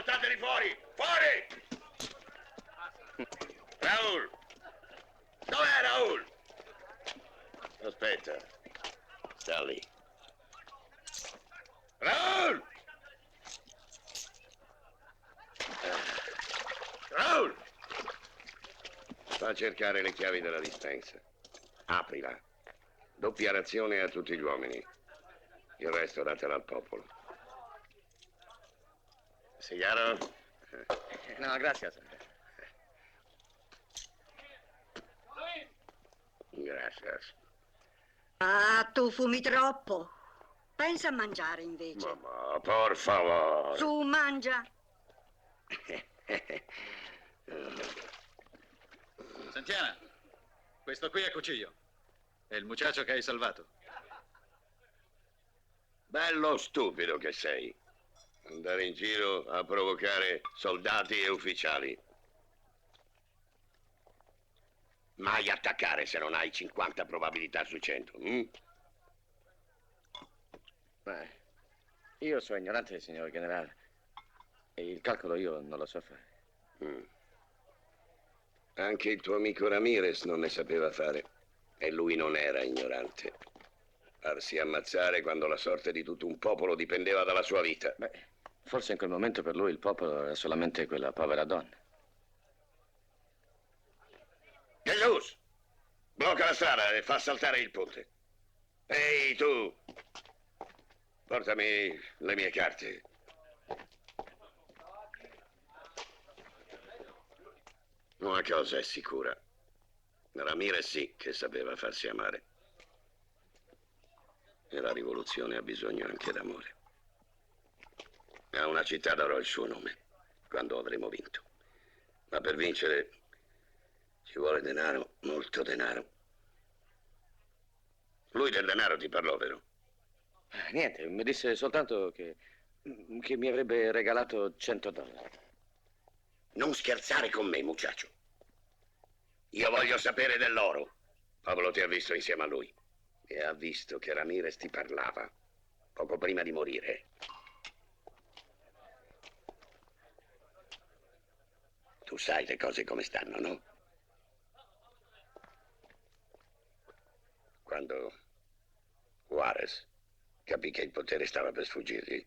Portateli fuori! Fuori! Raul! Dov'è Raul? Aspetta. Sta lì. Raul! Raul! Va a cercare le chiavi della dispensa. Aprila. Doppia razione a tutti gli uomini. Il resto datela al popolo. Sigaro? No, grazie. Grazie. Ah, tu fumi troppo. Pensa a mangiare invece. Mamma, por favore. Su, mangia. Santiana, questo qui è Cucillo. È il muchacho che hai salvato. Bello stupido che sei. Andare in giro a provocare soldati e ufficiali. Mai attaccare se non hai 50 probabilità su 100. Beh, io sono ignorante, signor generale. E il calcolo io non lo so fare. Anche il tuo amico Ramirez non ne sapeva fare. E lui non era ignorante. Farsi ammazzare quando la sorte di tutto un popolo dipendeva dalla sua vita. Beh, forse in quel momento per lui il popolo era solamente quella povera donna. Jesus! Blocca la strada e fa saltare il ponte. Ehi, tu! Portami le mie carte. Una cosa è sicura. Ramirez sì che sapeva farsi amare. E la rivoluzione ha bisogno anche d'amore. A una città darò il suo nome, quando avremo vinto. Ma per vincere ci vuole denaro, molto denaro. Lui del denaro ti parlò, vero? Niente, mi disse soltanto che mi avrebbe regalato $100. Non scherzare con me, muchacho. Io voglio sapere dell'oro. Pablo ti ha visto insieme a lui. E ha visto che Ramirez ti parlava poco prima di morire. Tu sai le cose come stanno, no? Quando Juarez capì che il potere stava per sfuggirgli,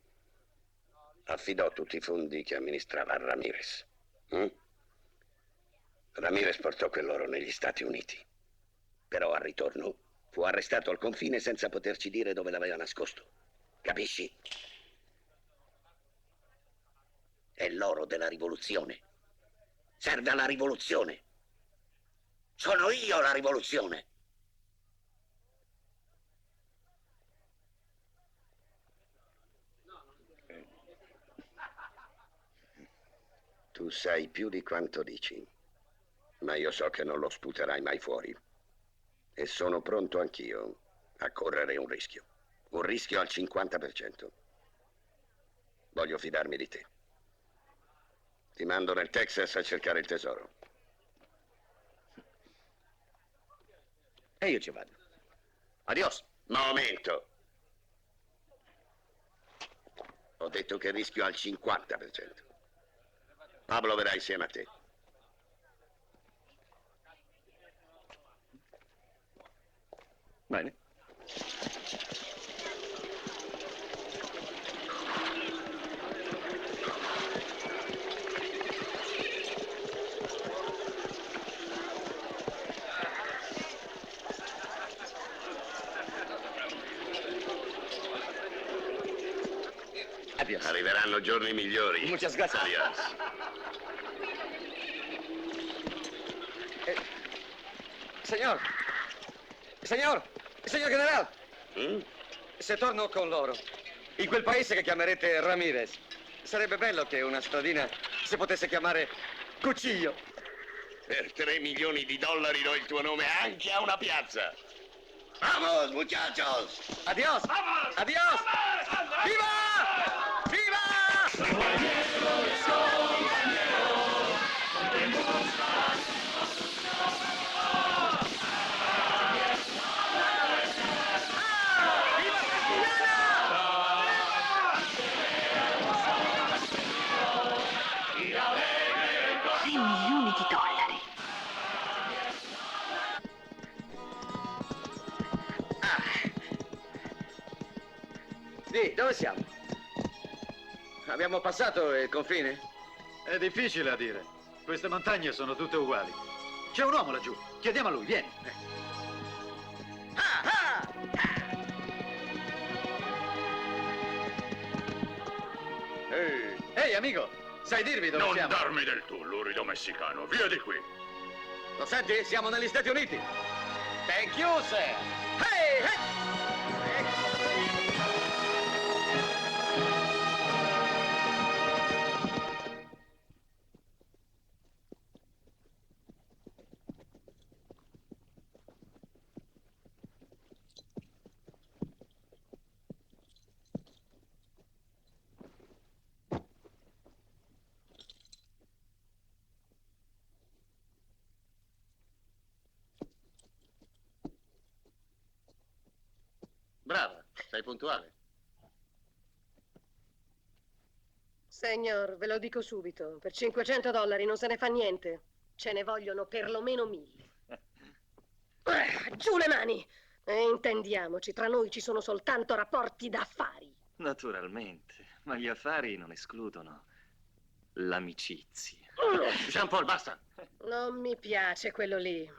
affidò tutti i fondi che amministrava a Ramirez. Ramirez portò quell'oro negli Stati Uniti. Però al ritorno fu arrestato al confine senza poterci dire dove l'aveva nascosto. Capisci? È l'oro della rivoluzione. Serve alla rivoluzione. Sono io la rivoluzione. Tu sai più di quanto dici, ma io so che non lo sputerai mai fuori. E sono pronto anch'io a correre un rischio al 50%. Voglio fidarmi di te. Ti mando nel Texas a cercare il tesoro. E io ci vado. Adios. Momento. Ho detto che rischio al 50%. Pablo verrà insieme a te. Bene. Adios. Arriveranno giorni migliori. Muchas gracias. Adios. Signor generale, se torno con loro, in quel paese che chiamerete Ramirez, sarebbe bello che una stradina si potesse chiamare Cucillo. Per $3 milioni do il tuo nome anche a una piazza. Vamos, muchachos! Adios! Vamos. Adios! Vamos. ¡Viva! ¡Viva! Di, dove siamo? Abbiamo passato il confine? È difficile a dire. Queste montagne sono tutte uguali. C'è un uomo laggiù. Chiediamo a lui, vieni. Ehi, amico, sai dirmi dove Non siamo? darmi del tu, lurido messicano. Via di qui. Lo senti? Siamo negli Stati Uniti. Thank you, sir. Hey, hey! Brava, sei puntuale. Signor, ve lo dico subito, per $500 non se ne fa niente. Ce ne vogliono perlomeno 1000. Giù le mani! E intendiamoci, tra noi ci sono soltanto rapporti d'affari. Naturalmente, ma gli affari non escludono l'amicizia. Jean Paul, basta. Non mi piace quello lì.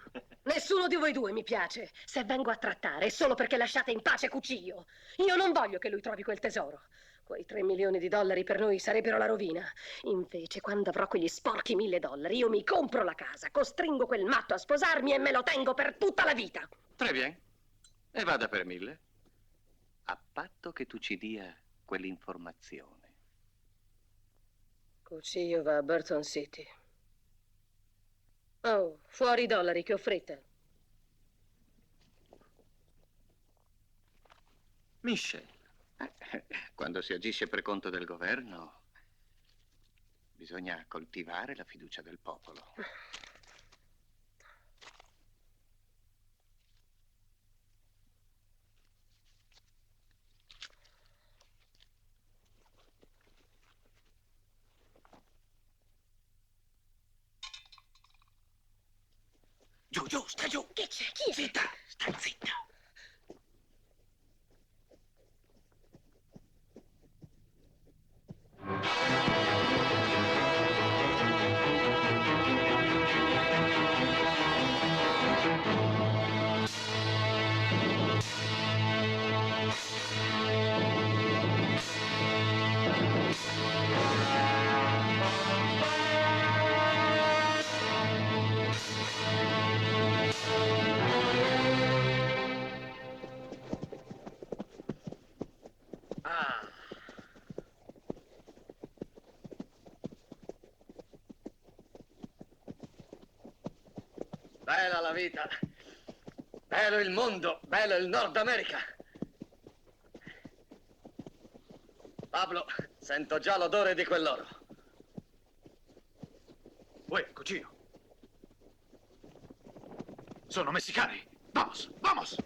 Nessuno di voi due mi piace. Se vengo a trattare è solo perché lasciate in pace Cucillo. Io non voglio che lui trovi quel tesoro. Quei $3 milioni per noi sarebbero la rovina. Invece, quando avrò quegli sporchi $1000, io mi compro la casa, costringo quel matto a sposarmi e me lo tengo per tutta la vita. Très bien. E vada per 1000. A patto che tu ci dia quell'informazione. Cucillo va a Burton City. Oh, fuori i dollari, che offrite? Michel, quando si agisce per conto del governo, bisogna coltivare la fiducia del popolo. Giù, sta giù. Che c'è? Chi è? Zitta, sta zitta. Bella la vita. Bello il mondo. Bello il Nord America. Pablo, sento già l'odore di quell'oro. Uè, Cucillo. Sono messicani. Vamos, vamos.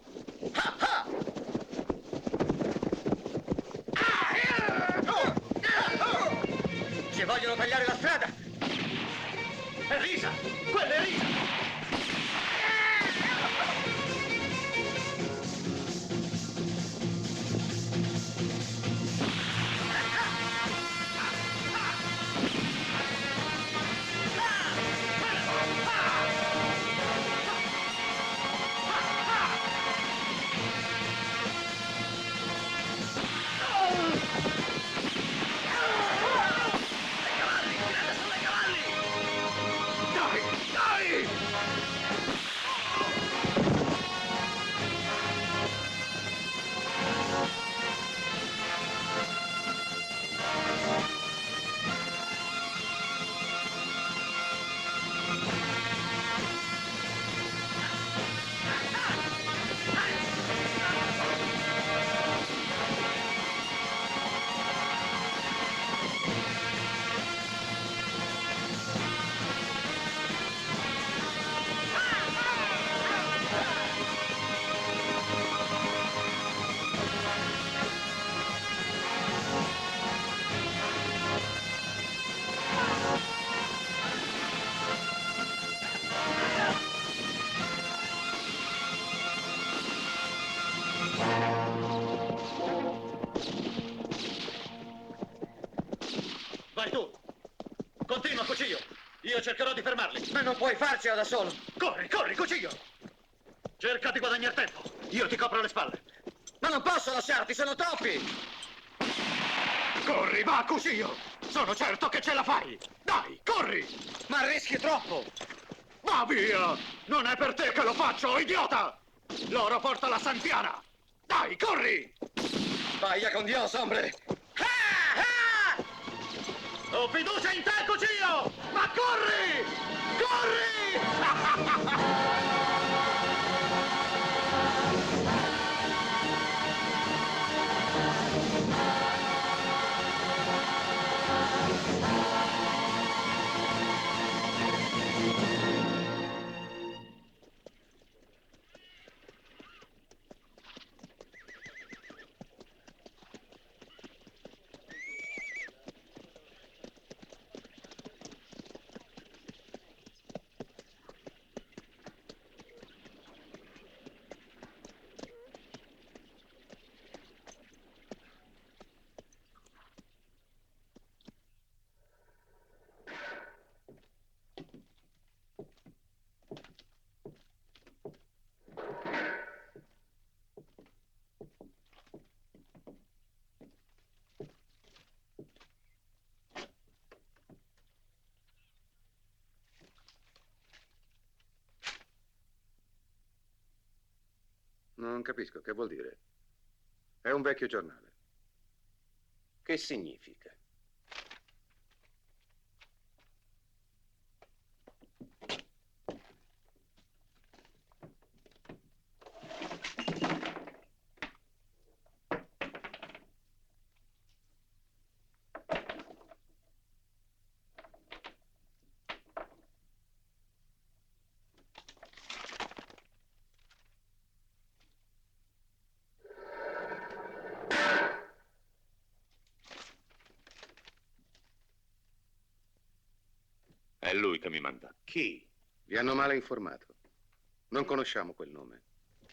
Ci vogliono tagliare la strada. È Risa! Quella è Risa! cercherò di fermarli. Ma non puoi farcela da solo. Corri, corri, cucigno! Cerca di guadagnare tempo. Io ti copro le spalle. Ma non posso lasciarti, sono troppi! Corri, va, cucigno! Sono certo che ce la fai! Dai, corri! Ma rischi troppo! Va via! Non è per te che lo faccio, idiota! L'oro porta la Santiana! Dai, corri! Vaya con Dios, hombre! Ho fiducia in te, cucigno! Ma corri! Corri! Non capisco, che vuol dire? È un vecchio giornale. Che significa? È lui che mi manda. Chi? Vi hanno male informato. Non conosciamo quel nome.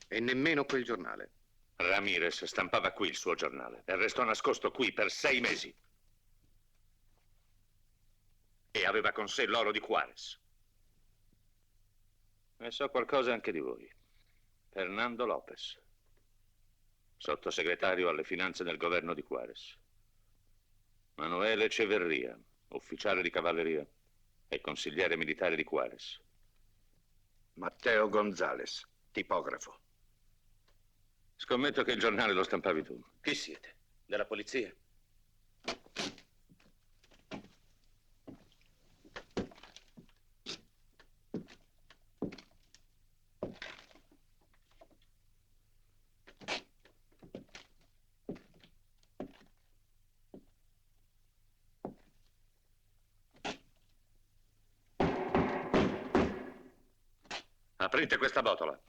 E nemmeno quel giornale. Ramirez stampava qui il suo giornale e restò nascosto qui per 6 mesi. E aveva con sé l'oro di Juarez. E so qualcosa anche di voi. Fernando Lopez, sottosegretario alle finanze del governo di Juarez. Manuele Echeverria, ufficiale di cavalleria e consigliere militare di Juarez. Matteo Gonzales, tipografo. Scommetto che il giornale lo stampavi tu. Chi siete? Della polizia? Aprite questa botola.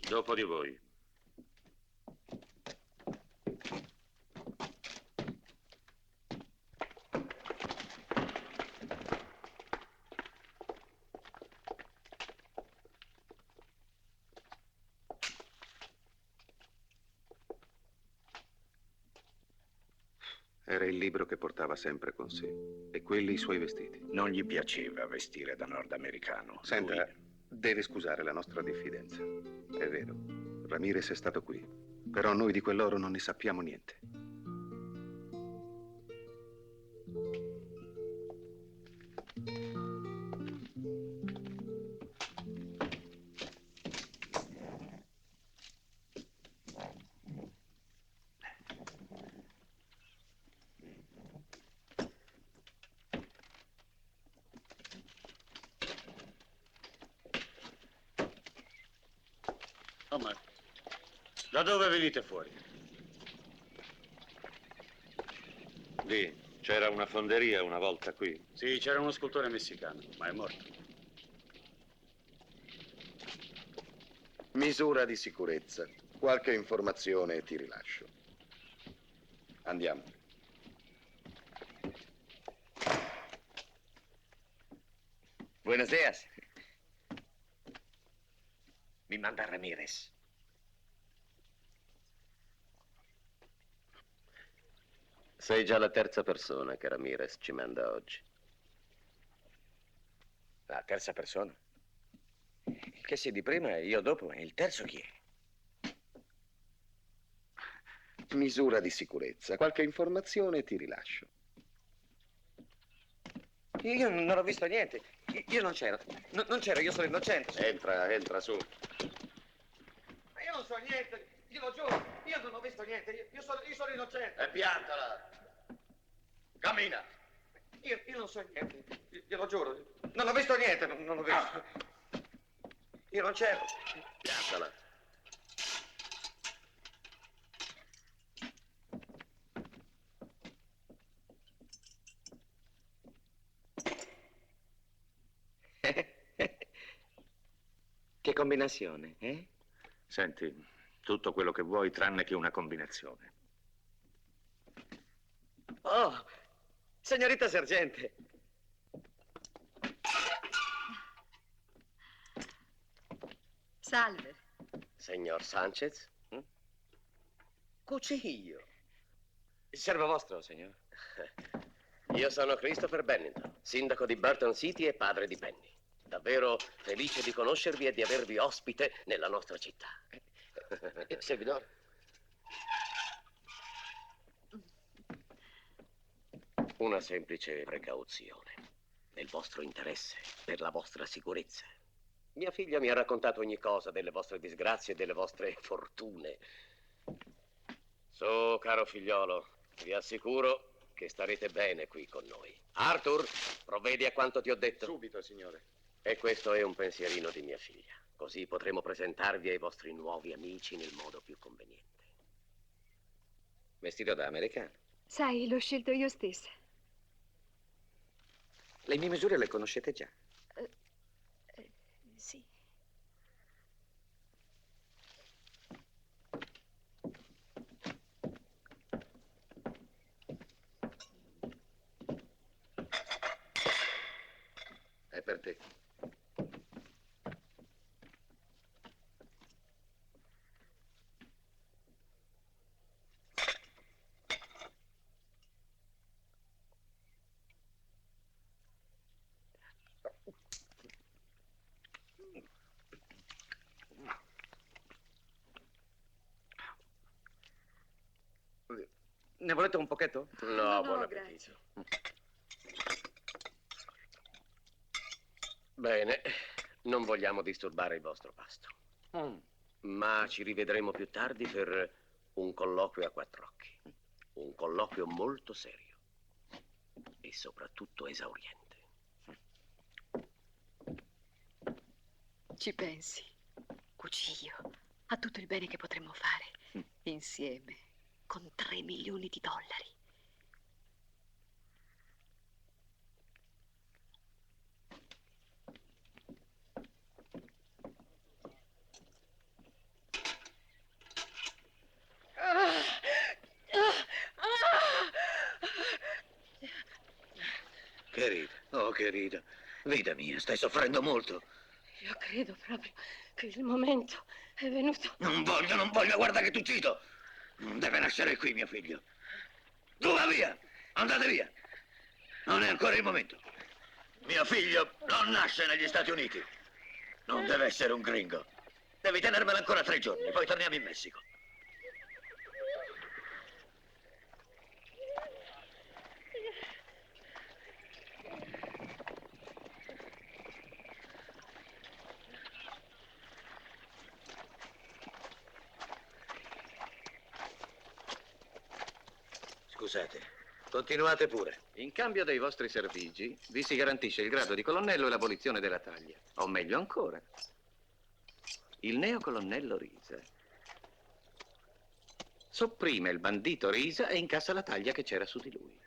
Dopo di voi. Era il libro che portava sempre con sé. E quelli i suoi vestiti. Non gli piaceva vestire da nordamericano. Senta, deve scusare la nostra diffidenza. È vero, Ramirez è stato qui. Però noi di quell'oro non ne sappiamo niente. Oh, ma da dove venite fuori? Lì c'era una fonderia una volta qui. Sì, c'era uno scultore messicano, ma è morto. Misura di sicurezza. Qualche informazione e ti rilascio. Andiamo. Buenos días. Mi manda Ramírez. Sei già la terza persona che Ramirez ci manda oggi. La terza persona? Il che sia di prima e io dopo, e il terzo chi è? Misura di sicurezza. Qualche informazione e ti rilascio. Io non ho visto niente. Io non c'ero. Non c'ero, io sono innocente. Entra su. Ma io non so niente, glielo giuro. Io non ho visto niente. Io sono innocente. E piantala. Cammina. Io non so niente. Glielo giuro. Non ho visto niente. Non ho visto. Io non c'ero. Piantala. Che combinazione, eh? Senti, tutto quello che vuoi tranne che una combinazione. Oh, signorita sergente. Salve. Signor Sanchez? Cucillo. Servo vostro, signor. Io sono Christopher Bennington, sindaco di Burton City e padre di Penny. Davvero felice di conoscervi e di avervi ospite nella nostra città. Servidore. Una semplice precauzione. Nel vostro interesse, per la vostra sicurezza. Mia figlia mi ha raccontato ogni cosa delle vostre disgrazie e delle vostre fortune. Su, caro figliolo, vi assicuro che starete bene qui con noi. Arthur, provvedi a quanto ti ho detto. Subito, signore. E questo è un pensierino di mia figlia. Così potremo presentarvi ai vostri nuovi amici nel modo più conveniente. Vestito da americano. Sai, l'ho scelto io stessa. Le mie misure le conoscete già? Sì. È per te. Ne volete un pochetto? No, buon appetito. Bene, non vogliamo disturbare il vostro pasto. Ma ci rivedremo più tardi per un colloquio a quattro occhi. Un colloquio molto serio. E soprattutto esauriente. Ci pensi, Cucillo, a tutto il bene che potremmo fare insieme con 3 milioni di dollari. Querida, oh querida, vita mia, stai soffrendo molto. Io credo proprio che il momento è venuto. Non voglio, guarda che ti uccido. Non deve nascere qui, mio figlio. Tu va via, andate via. Non è ancora il momento. Mio figlio non nasce negli Stati Uniti. Non deve essere un gringo. Devi tenermelo ancora 3 giorni, poi torniamo in Messico. Scusate, continuate pure. In cambio dei vostri servigi, vi si garantisce il grado di colonnello e l'abolizione della taglia. O meglio ancora, il neocolonnello Risa sopprime il bandito Risa e incassa la taglia che c'era su di lui.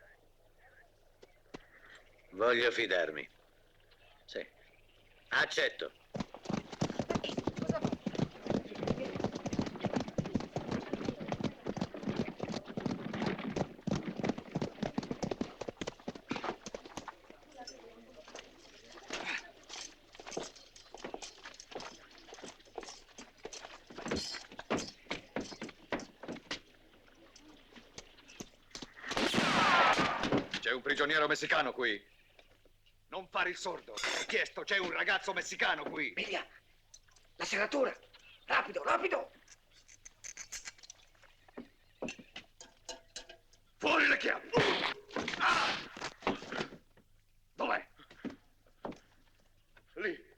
Voglio fidarmi. Sì. Accetto. un prigioniero messicano qui. Non fare il sordo. Ho chiesto, c'è un ragazzo messicano qui. Via, la serratura. Rapido, rapido. Fuori le chiavi. Dov'è? Lì.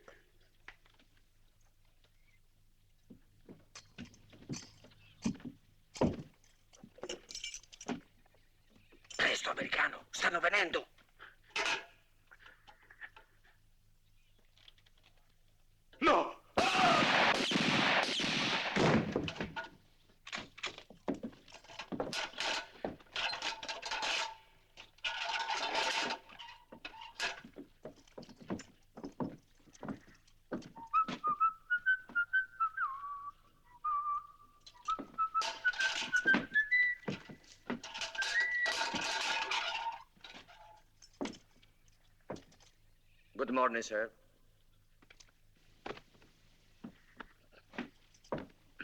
Presto, americano, stanno venendo. No! Good morning, sir.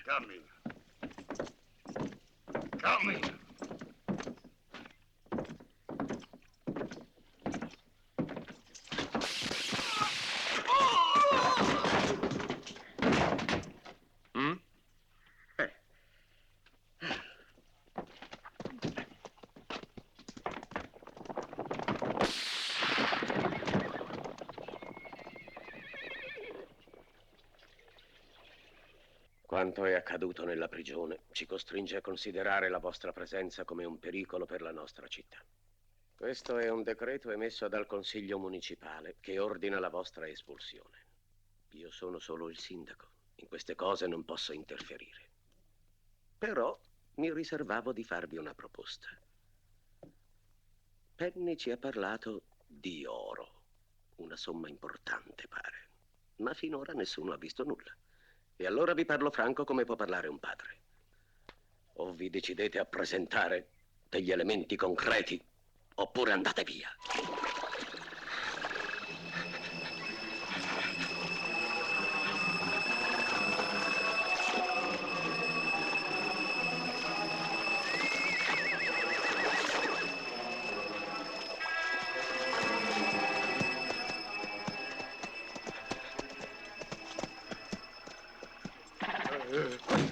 Come in. Come in. Quanto è accaduto nella prigione ci costringe a considerare la vostra presenza come un pericolo per la nostra città. Questo è un decreto emesso dal Consiglio Municipale che ordina la vostra espulsione. Io sono solo il sindaco. In queste cose non posso interferire. Però mi riservavo di farvi una proposta. Penny ci ha parlato di oro. Una somma importante, pare. Ma finora nessuno ha visto nulla. E allora vi parlo franco come può parlare un padre. O vi decidete a presentare degli elementi concreti, oppure andate via.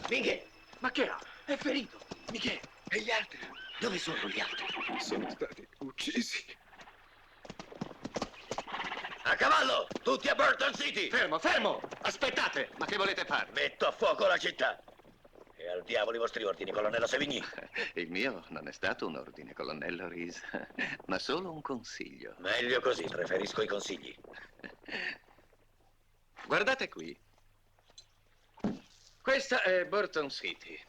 Miguel, Ma che ha? è ferito. Miguel, e gli altri? Dove sono gli altri? Sono stati uccisi. A cavallo! Tutti a Burton City! Fermo, fermo! Aspettate! Ma che volete fare? Metto a fuoco la città! E al diavolo i vostri ordini, colonnello Sevigny. Il mio non è stato un ordine, colonnello Reese, ma solo un consiglio. Meglio così, preferisco i consigli. Guardate qui. Questa è Burton City.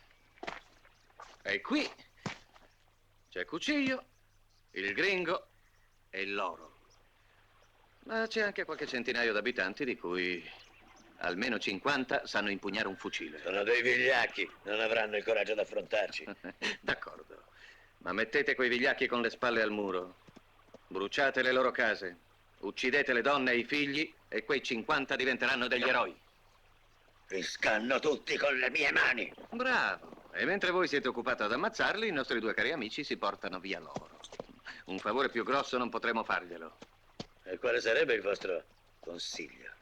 E qui c'è Cuciglio, il Gringo e l'oro. Ma c'è anche qualche centinaio d'abitanti di cui almeno 50 sanno impugnare un fucile. Sono dei vigliacchi, non avranno il coraggio di affrontarci. D'accordo, ma mettete quei vigliacchi con le spalle al muro, bruciate le loro case, uccidete le donne e i figli e quei 50 diventeranno degli eroi. Li scanno tutti con le mie mani. Bravo. E mentre voi siete occupati ad ammazzarli, i nostri due cari amici si portano via l'oro. Un favore più grosso non potremo farglielo. E quale sarebbe il vostro consiglio?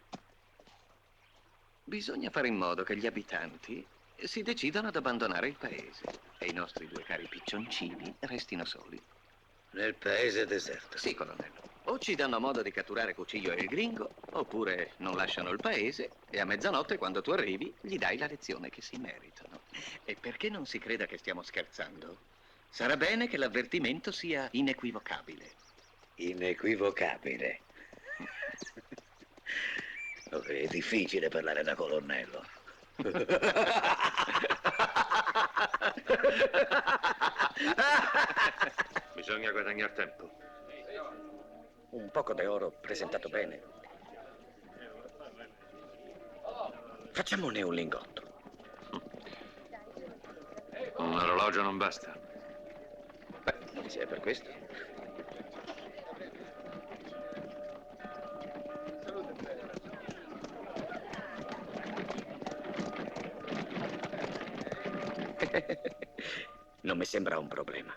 Bisogna fare in modo che gli abitanti si decidano ad abbandonare il paese e i nostri due cari piccioncini restino soli. Nel paese deserto? Sì, colonnello. O ci danno modo di catturare Cuciglio e il Gringo, oppure non lasciano il paese e a mezzanotte, quando tu arrivi, gli dai la lezione che si meritano. E perché non si creda che stiamo scherzando, sarà bene che l'avvertimento sia inequivocabile. Inequivocabile? È difficile parlare da colonnello. Bisogna guadagnare tempo. Un poco d'oro presentato bene. Facciamone un lingotto. Un orologio non basta. Beh, se è per questo. Non mi sembra un problema.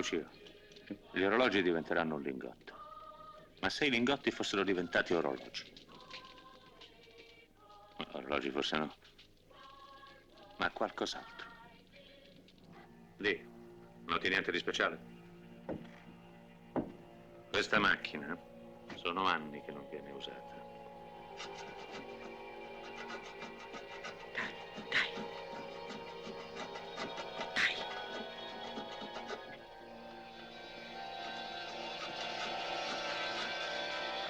Cuccio, gli orologi diventeranno un lingotto. Ma se i lingotti fossero diventati orologi? Orologi forse no. Ma qualcos'altro. Dì, noti niente di speciale? Questa macchina sono anni che non viene usata.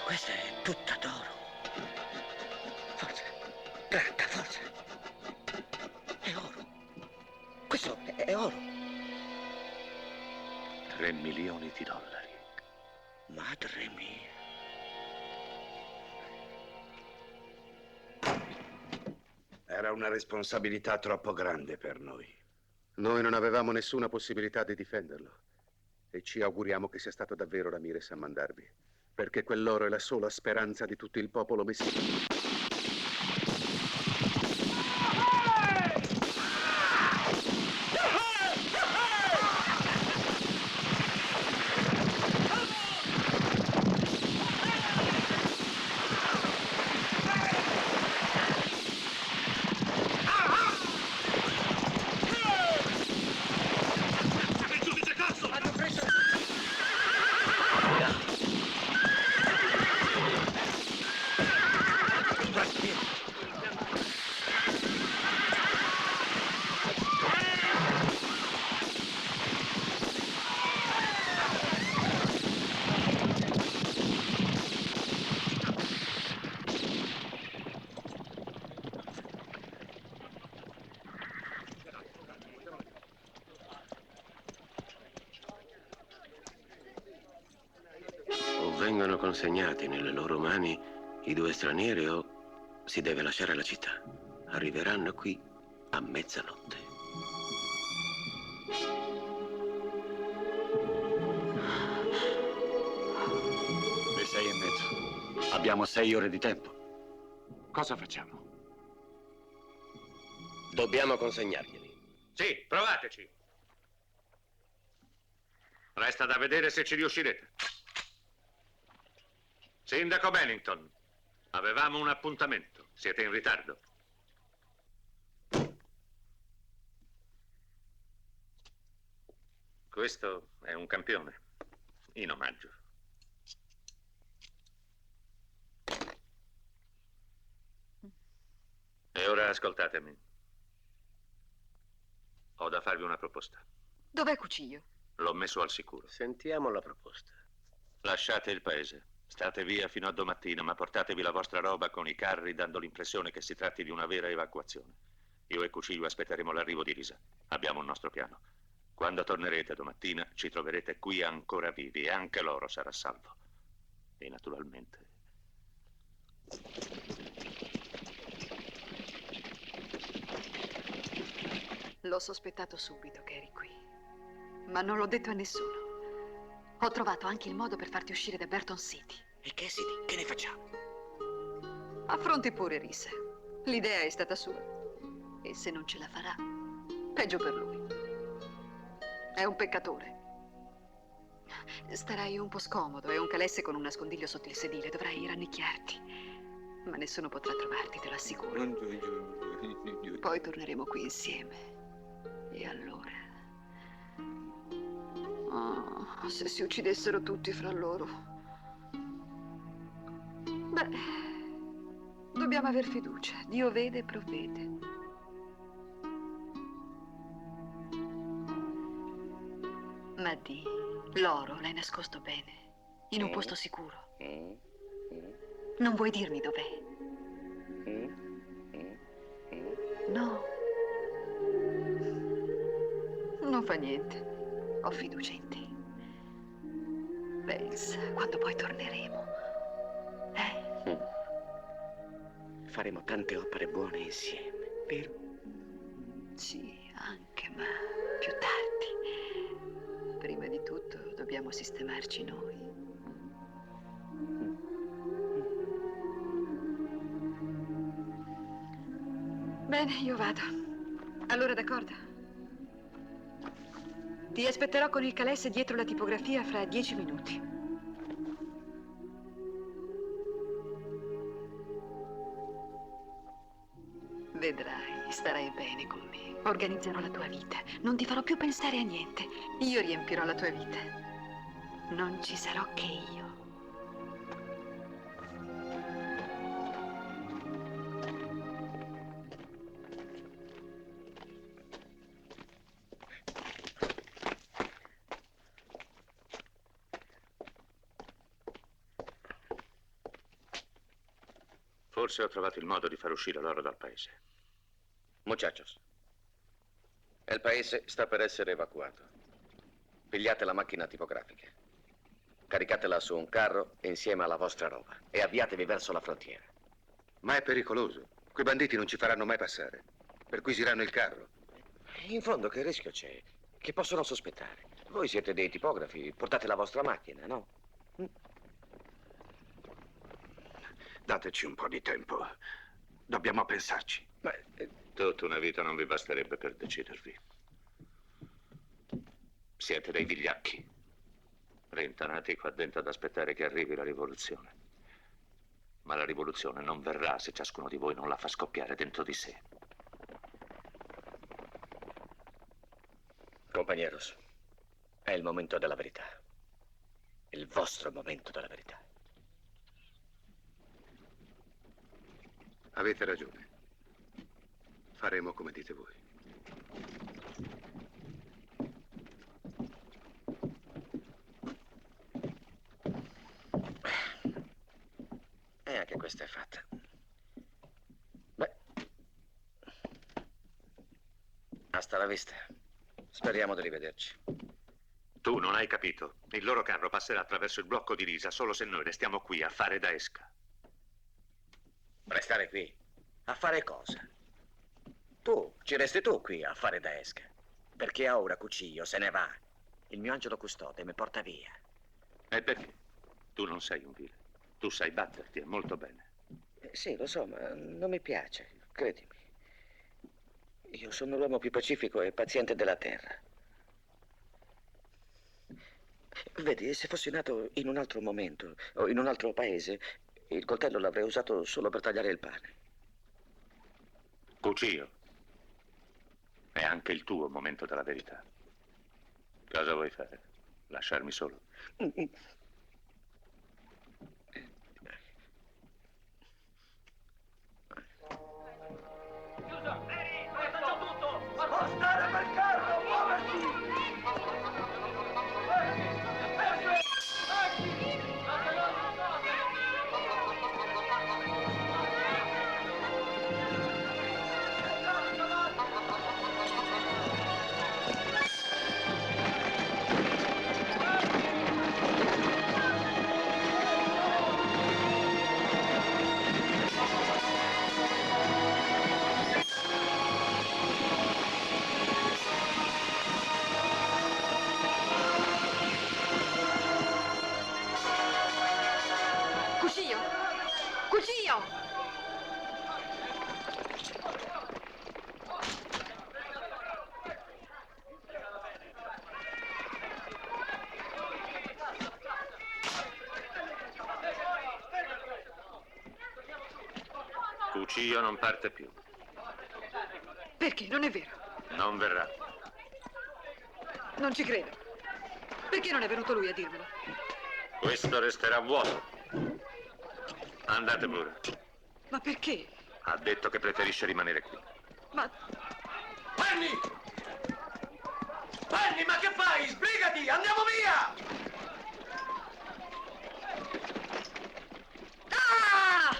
Questa è tutta d'oro. Forza, granda, forza. È oro. Questo è oro. 3 milioni di dollari. Madre mia. Era una responsabilità troppo grande per noi. Noi non avevamo nessuna possibilità di difenderlo. E ci auguriamo che sia stato davvero Ramirez a mandarvi. Perché quell'oro è la sola speranza di tutto il popolo messicano. O vengono consegnati nelle loro mani i 2 stranieri o si deve lasciare la città. Arriveranno qui a mezzanotte. 6:30. Abbiamo 6 ore di tempo. Cosa facciamo? Dobbiamo consegnarglieli. Sì, provateci. Resta da vedere se ci riuscirete. Sindaco Bennington, avevamo un appuntamento. Siete in ritardo. Questo è un campione, in omaggio. E ora ascoltatemi. Ho da farvi una proposta. Dov'è Cucillo? L'ho messo al sicuro. Sentiamo la proposta. Lasciate il paese. State via fino a domattina, ma portatevi la vostra roba con i carri, dando l'impressione che si tratti di una vera evacuazione. Io e Cucillo aspetteremo l'arrivo di Risa. Abbiamo un nostro piano. Quando tornerete domattina, ci troverete qui ancora vivi e anche loro sarà salvo. E naturalmente... L'ho sospettato subito che eri qui, ma non l'ho detto a nessuno. Ho trovato anche il modo per farti uscire da Burton City. E Cassidy, che ne facciamo? Affronti pure Risa. L'idea è stata sua. E se non ce la farà, peggio per lui. È un peccatore. Starai un po' scomodo, è un calesse con un nascondiglio sotto il sedile. Dovrai rannicchiarti. Ma nessuno potrà trovarti, te lo assicuro. Poi torneremo qui insieme. E allora... Oh, se si uccidessero tutti fra loro. Beh, dobbiamo aver fiducia. Dio vede e provvede. Ma di, l'oro l'hai nascosto bene, in un posto sicuro. Non vuoi dirmi dov'è? No. Non fa niente. Ho fiducia in te. Pensa, quando poi torneremo. Faremo tante opere buone insieme, vero? Sì, anche, ma più tardi. Prima di tutto dobbiamo sistemarci noi. Bene, io vado. Allora, d'accordo? Ti Ti aspetterò con il calesse dietro la tipografia fra 10 minuti. Vedrai, starai bene con me. Organizzerò la tua vita. Non ti farò più pensare a niente. Io riempirò la tua vita. Non ci sarò che io. Forse ho trovato il modo di far uscire l'oro dal paese. Muchachos, il paese sta per essere evacuato. Pigliate la macchina tipografica, caricatela su un carro insieme alla vostra roba e avviatevi verso la frontiera. Ma è pericoloso. Quei banditi non ci faranno mai passare. Perquisiranno il carro. In fondo che rischio c'è? Che possono sospettare? Voi siete dei tipografi, portate la vostra macchina, no? Dateci un po' di tempo. Dobbiamo pensarci. Tutta una vita non vi basterebbe per decidervi. Siete dei vigliacchi, rintanati qua dentro ad aspettare che arrivi la rivoluzione. Ma la rivoluzione non verrà se ciascuno di voi non la fa scoppiare dentro di sé. Compañeros, è il momento della verità. Il vostro momento della verità. Avete ragione. Faremo come dite voi. E anche questa è fatta. Beh. Hasta la vista. Speriamo di rivederci. Tu non hai capito. Il loro carro passerà attraverso il blocco di Lisa solo se noi restiamo qui a fare da esca. Restare qui? A fare cosa? Tu, ci resti tu qui a fare da esca. Perché ora Cucillo se ne va. Il mio angelo custode mi porta via. E perché? Tu non sei un vile. Tu sai batterti e molto bene. Sì, lo so, ma non mi piace, credimi. Io sono l'uomo più pacifico e paziente della terra. Vedi, se fossi nato in un altro momento o in un altro paese, il coltello l'avrei usato solo per tagliare il pane. Cucillo, è anche il tuo momento della verità. Cosa vuoi fare? Lasciarmi solo? Spostare per carro, muoversi! Cucillo! Cucillo! Cucillo non parte più. Perché? Non è vero. Non verrà. Non ci credo. Perché non è venuto lui a dirmelo? Questo resterà vuoto. Andate pure. Ma perché? Ha detto che preferisce rimanere qui. Ma... Penny! Penny, ma che fai? Sbrigati! Andiamo via! Ah!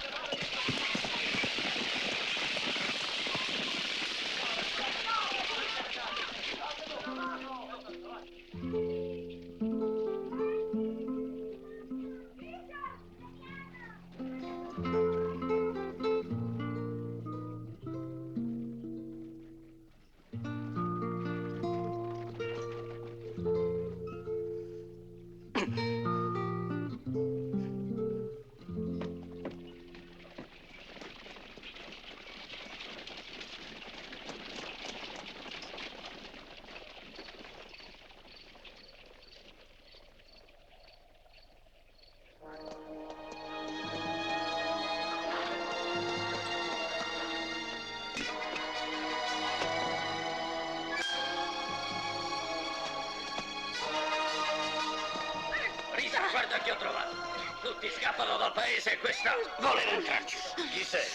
che ho trovato. Tutti scappano dal paese e questa vuole entrarci. Chi sei?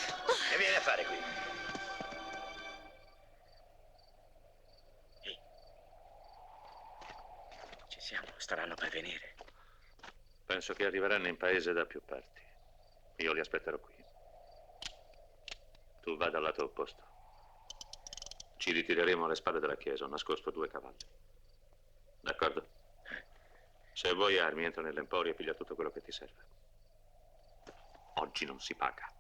Che vieni a fare qui? Ci siamo, staranno per venire. Penso che arriveranno in paese da più parti. Io li aspetterò qui. Tu vai dal lato opposto. Ci ritireremo alle spalle della chiesa, ho nascosto 2 cavalli. D'accordo? Se vuoi armi, entra nell'emporio e piglia tutto quello che ti serve. Oggi non si paga.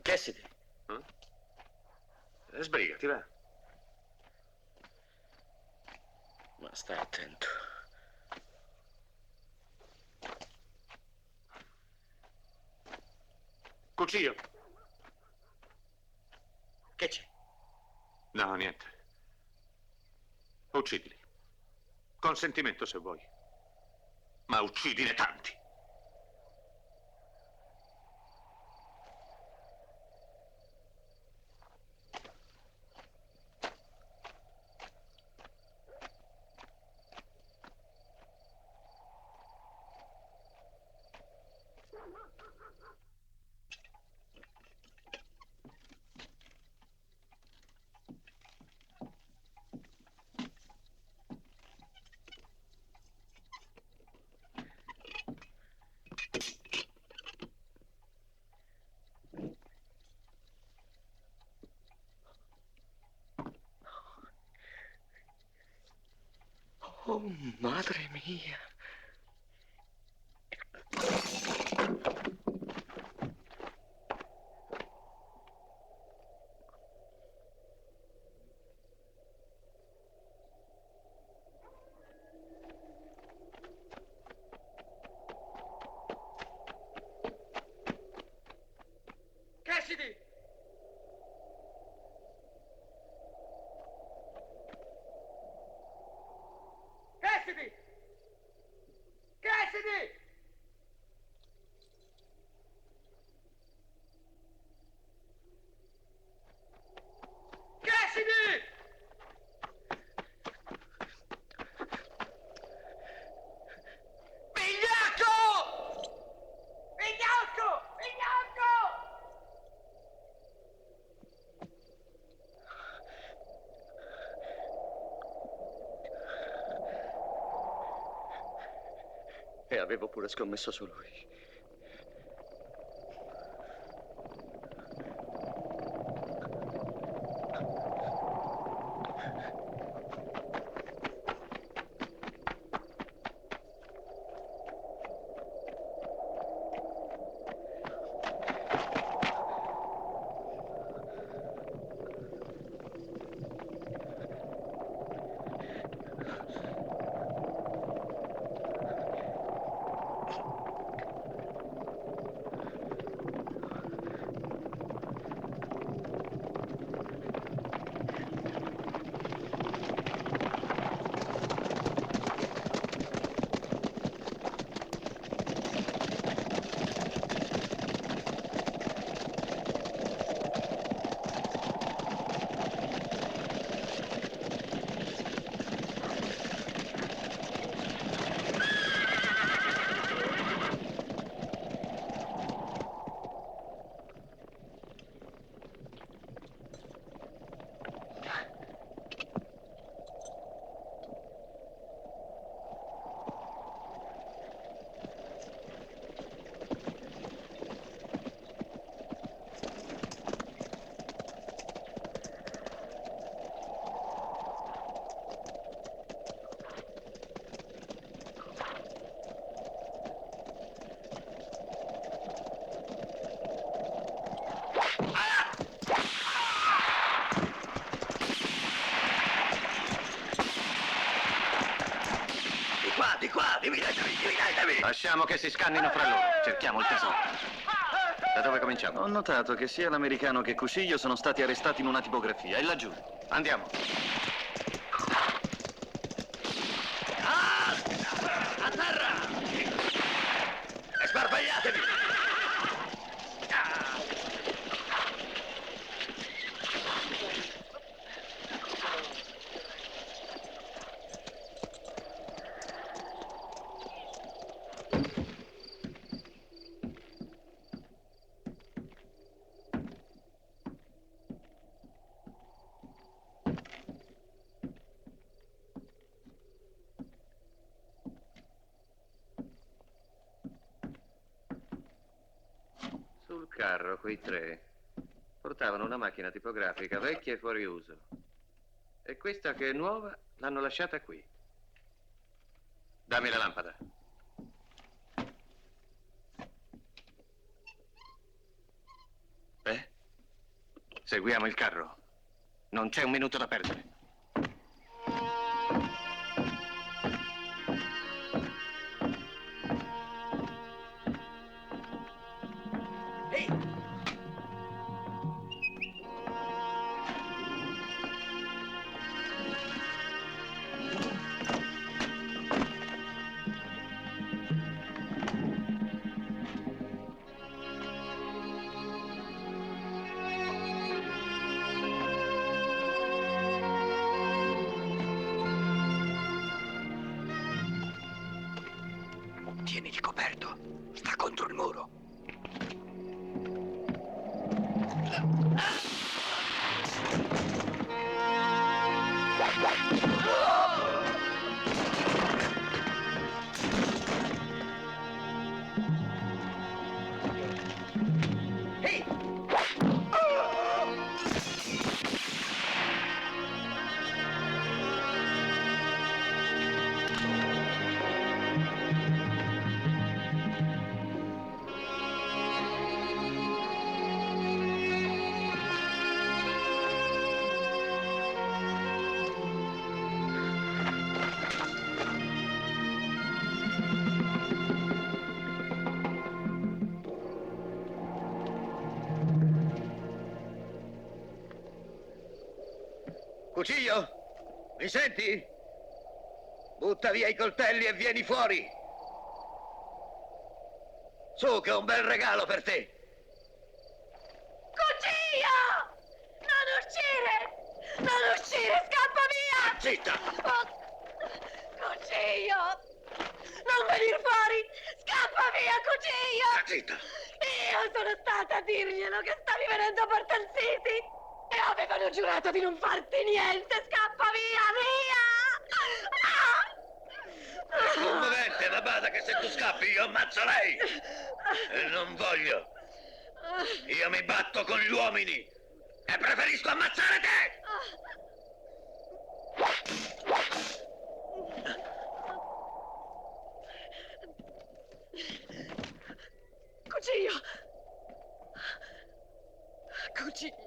Cassidy. Sbrigati, va. Ma stai attento. Cuccio. Che c'è? No, niente. Uccidili. Consentimento se vuoi. Ma uccidine tanti. Oh, madre mia. Cassidy! Cassidy! Cassidy! Cassidy! Vigliacco! Vigliacco! Vigliacco! E avevo pure scommesso su lui. Di qua, dividetemi! Lasciamo che si scannino fra loro. Cerchiamo il tesoro. Da dove cominciamo? Ho notato che sia l'americano che Cucillo sono stati arrestati in una tipografia. È laggiù. Andiamo. A terra! E sbarbagliatevi! carro, quei tre, portavano una macchina tipografica vecchia e fuori uso. E questa che è nuova l'hanno lasciata qui. Dammi la lampada. Seguiamo il carro. Non c'è un minuto da perdere. Tieniti coperto. Sta contro il muro. Cucillo, mi senti? Butta via i coltelli e vieni fuori. Su, che ho un bel regalo per te. Cucillo! Non uscire! Non uscire! Scappa via! Zitta! Cucillo! Non venir fuori! Scappa via, Cucillo! Zitta! Io sono stata a dirglielo che stavi venendo a Portal City! E avevano giurato di non farti niente! Scappa via, via! Commovente, ma bada che se tu scappi io ammazzo lei! E non voglio! Io mi batto con gli uomini! E preferisco ammazzare te! Cucillo! Cucillo!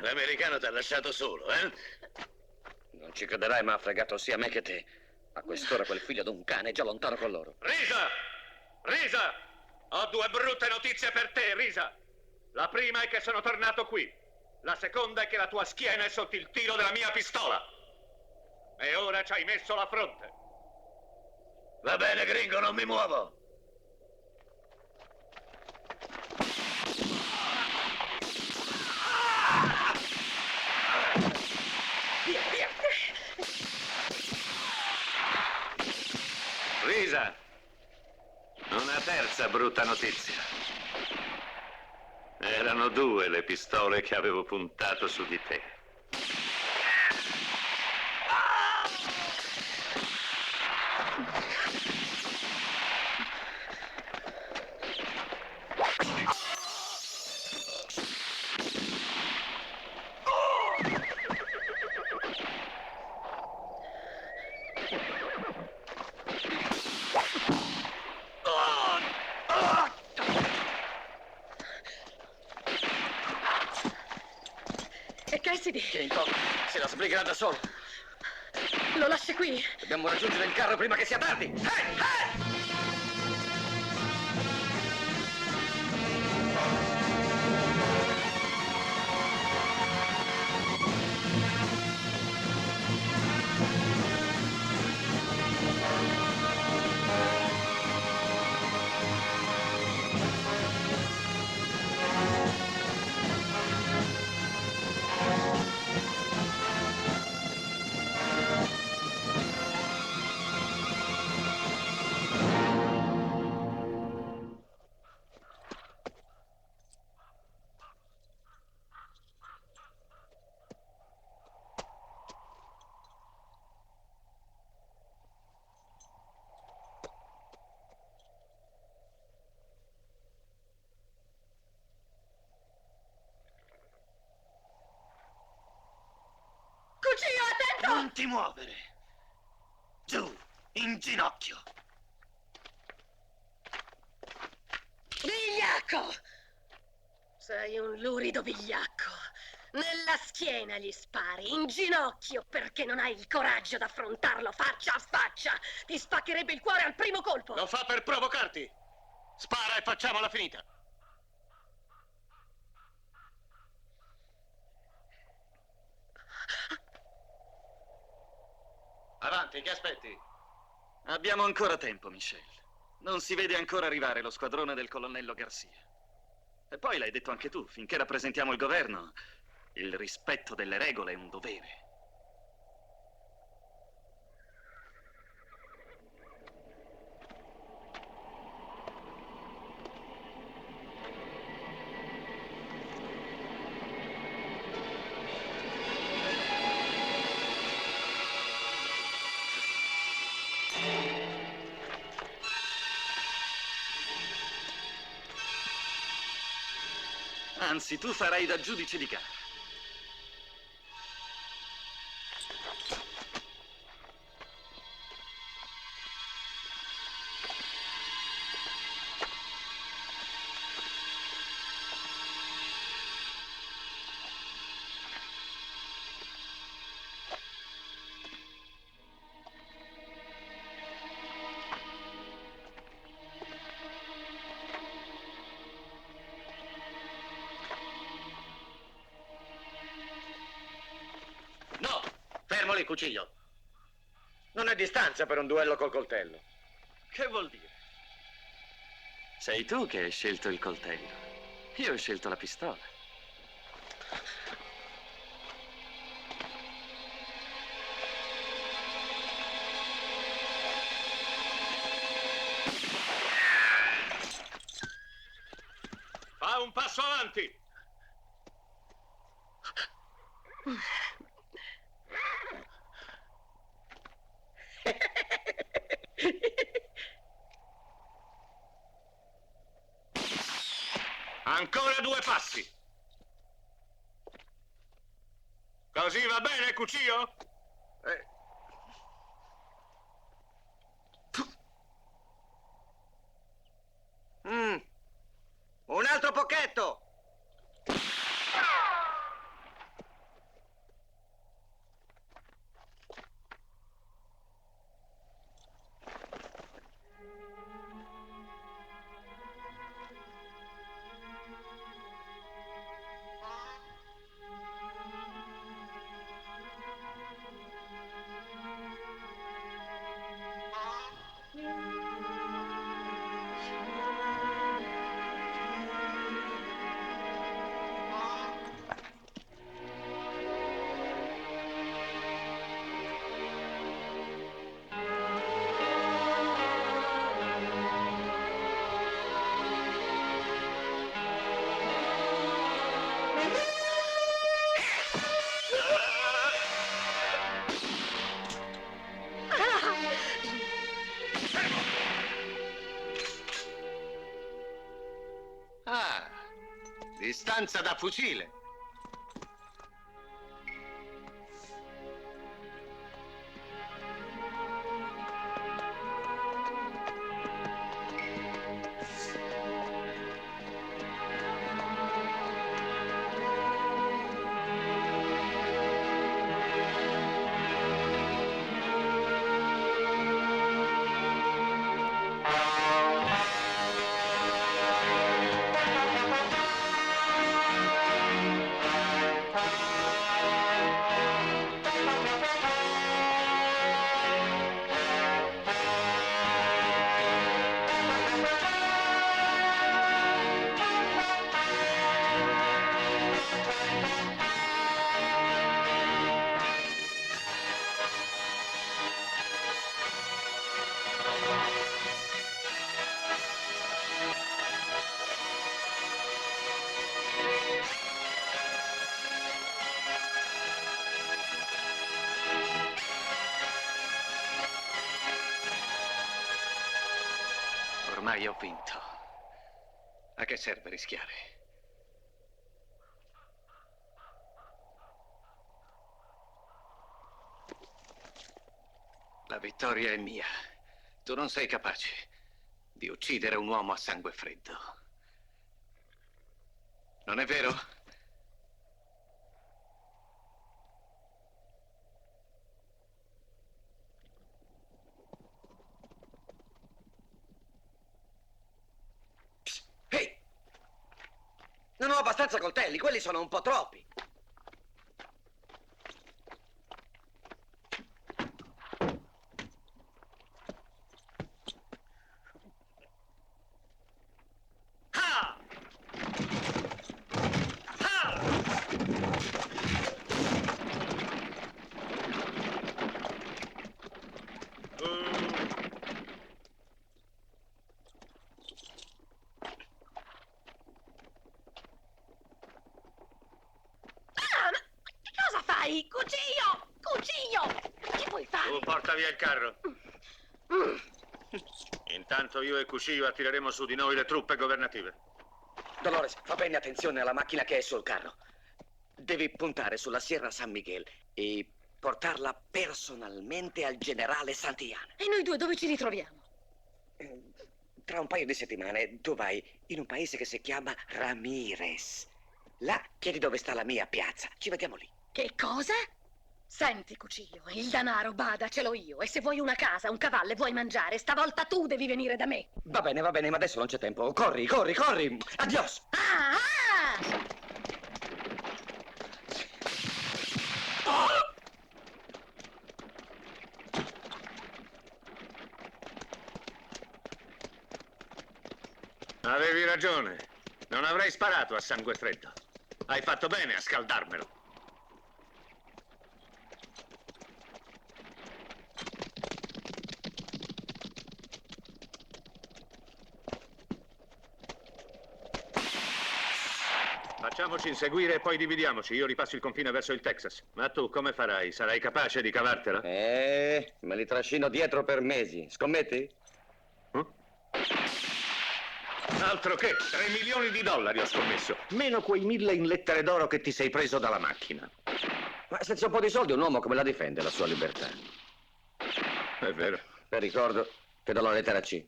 L'americano ti ha lasciato solo, eh? Non ci crederai, ma ha fregato sia me che te. A quest'ora quel figlio d'un cane è già lontano con loro. Risa! Risa! Ho due brutte notizie per te, Risa. La prima è che sono tornato qui. La seconda è che la tua schiena è sotto il tiro della mia pistola. E ora ci hai messo la fronte. Va bene, gringo, non mi muovo. Via, via! Risa, una terza brutta notizia. Erano due le pistole che avevo puntato su di te. E Cassidy? Che incognito, se la sbrigherà da solo. Lo lasci qui? Dobbiamo raggiungere il carro prima che sia tardi. Non ti muovere! Giù, in ginocchio! Vigliacco! Sei un lurido vigliacco. Nella schiena gli spari, in ginocchio, perché non hai il coraggio d'affrontarlo faccia a faccia. Ti spaccherebbe il cuore al primo colpo. Lo fa per provocarti. Spara e facciamola finita. Avanti, che aspetti? Abbiamo ancora tempo, Michel. Non si vede ancora arrivare lo squadrone del colonnello Garcia. E poi l'hai detto anche tu, finché rappresentiamo il governo, il rispetto delle regole è un dovere. Anzi, tu farai da giudice di gara. Fermo lì, cucigno. Non è distanza per un duello col coltello. Che vuol dire? Sei tu che hai scelto il coltello. Io ho scelto la pistola. Fa un passo avanti. Ancora 2 passi. Così va bene, cuccio? Un altro pocchetto! Ah, distanza da fucile. Ormai ho vinto. A che serve rischiare? La vittoria è mia. Tu non sei capace di uccidere un uomo a sangue freddo. Non è vero? Ehi! Non ho abbastanza coltelli, quelli sono un po' troppi. Cuccio! Cuccio! Che vuoi fare? Tu porta via il carro. Intanto io e Cucillo attireremo su di noi le truppe governative. Dolores, fa bene attenzione alla macchina che è sul carro. Devi puntare sulla Sierra San Miguel e portarla personalmente al generale Santillana. E noi due dove ci ritroviamo? Tra un paio di settimane tu vai in un paese che si chiama Ramirez. Là chiedi dove sta la mia piazza. Ci vediamo lì. Che cosa? Senti, Cucillo, il denaro, bada, ce l'ho io. E se vuoi una casa, un cavallo e vuoi mangiare, stavolta tu devi venire da me. Va bene, ma adesso non c'è tempo. Corri, corri, corri! Adios! Avevi ragione. Non avrei sparato a sangue freddo. Hai fatto bene a scaldarmelo. Facciamoci inseguire e poi dividiamoci. Io ripasso il confine verso il Texas. Ma tu come farai? Sarai capace di cavartela? Me li trascino dietro per mesi. Scommetti? Altro che, 3 milioni di dollari ho scommesso. Meno quei 1000 in lettere d'oro che ti sei preso dalla macchina. Ma senza un po' di soldi un uomo come la difende la sua libertà? È vero. Per ricordo, ti do la lettera C.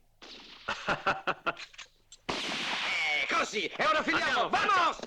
Così, e ora finiamo! Vamos!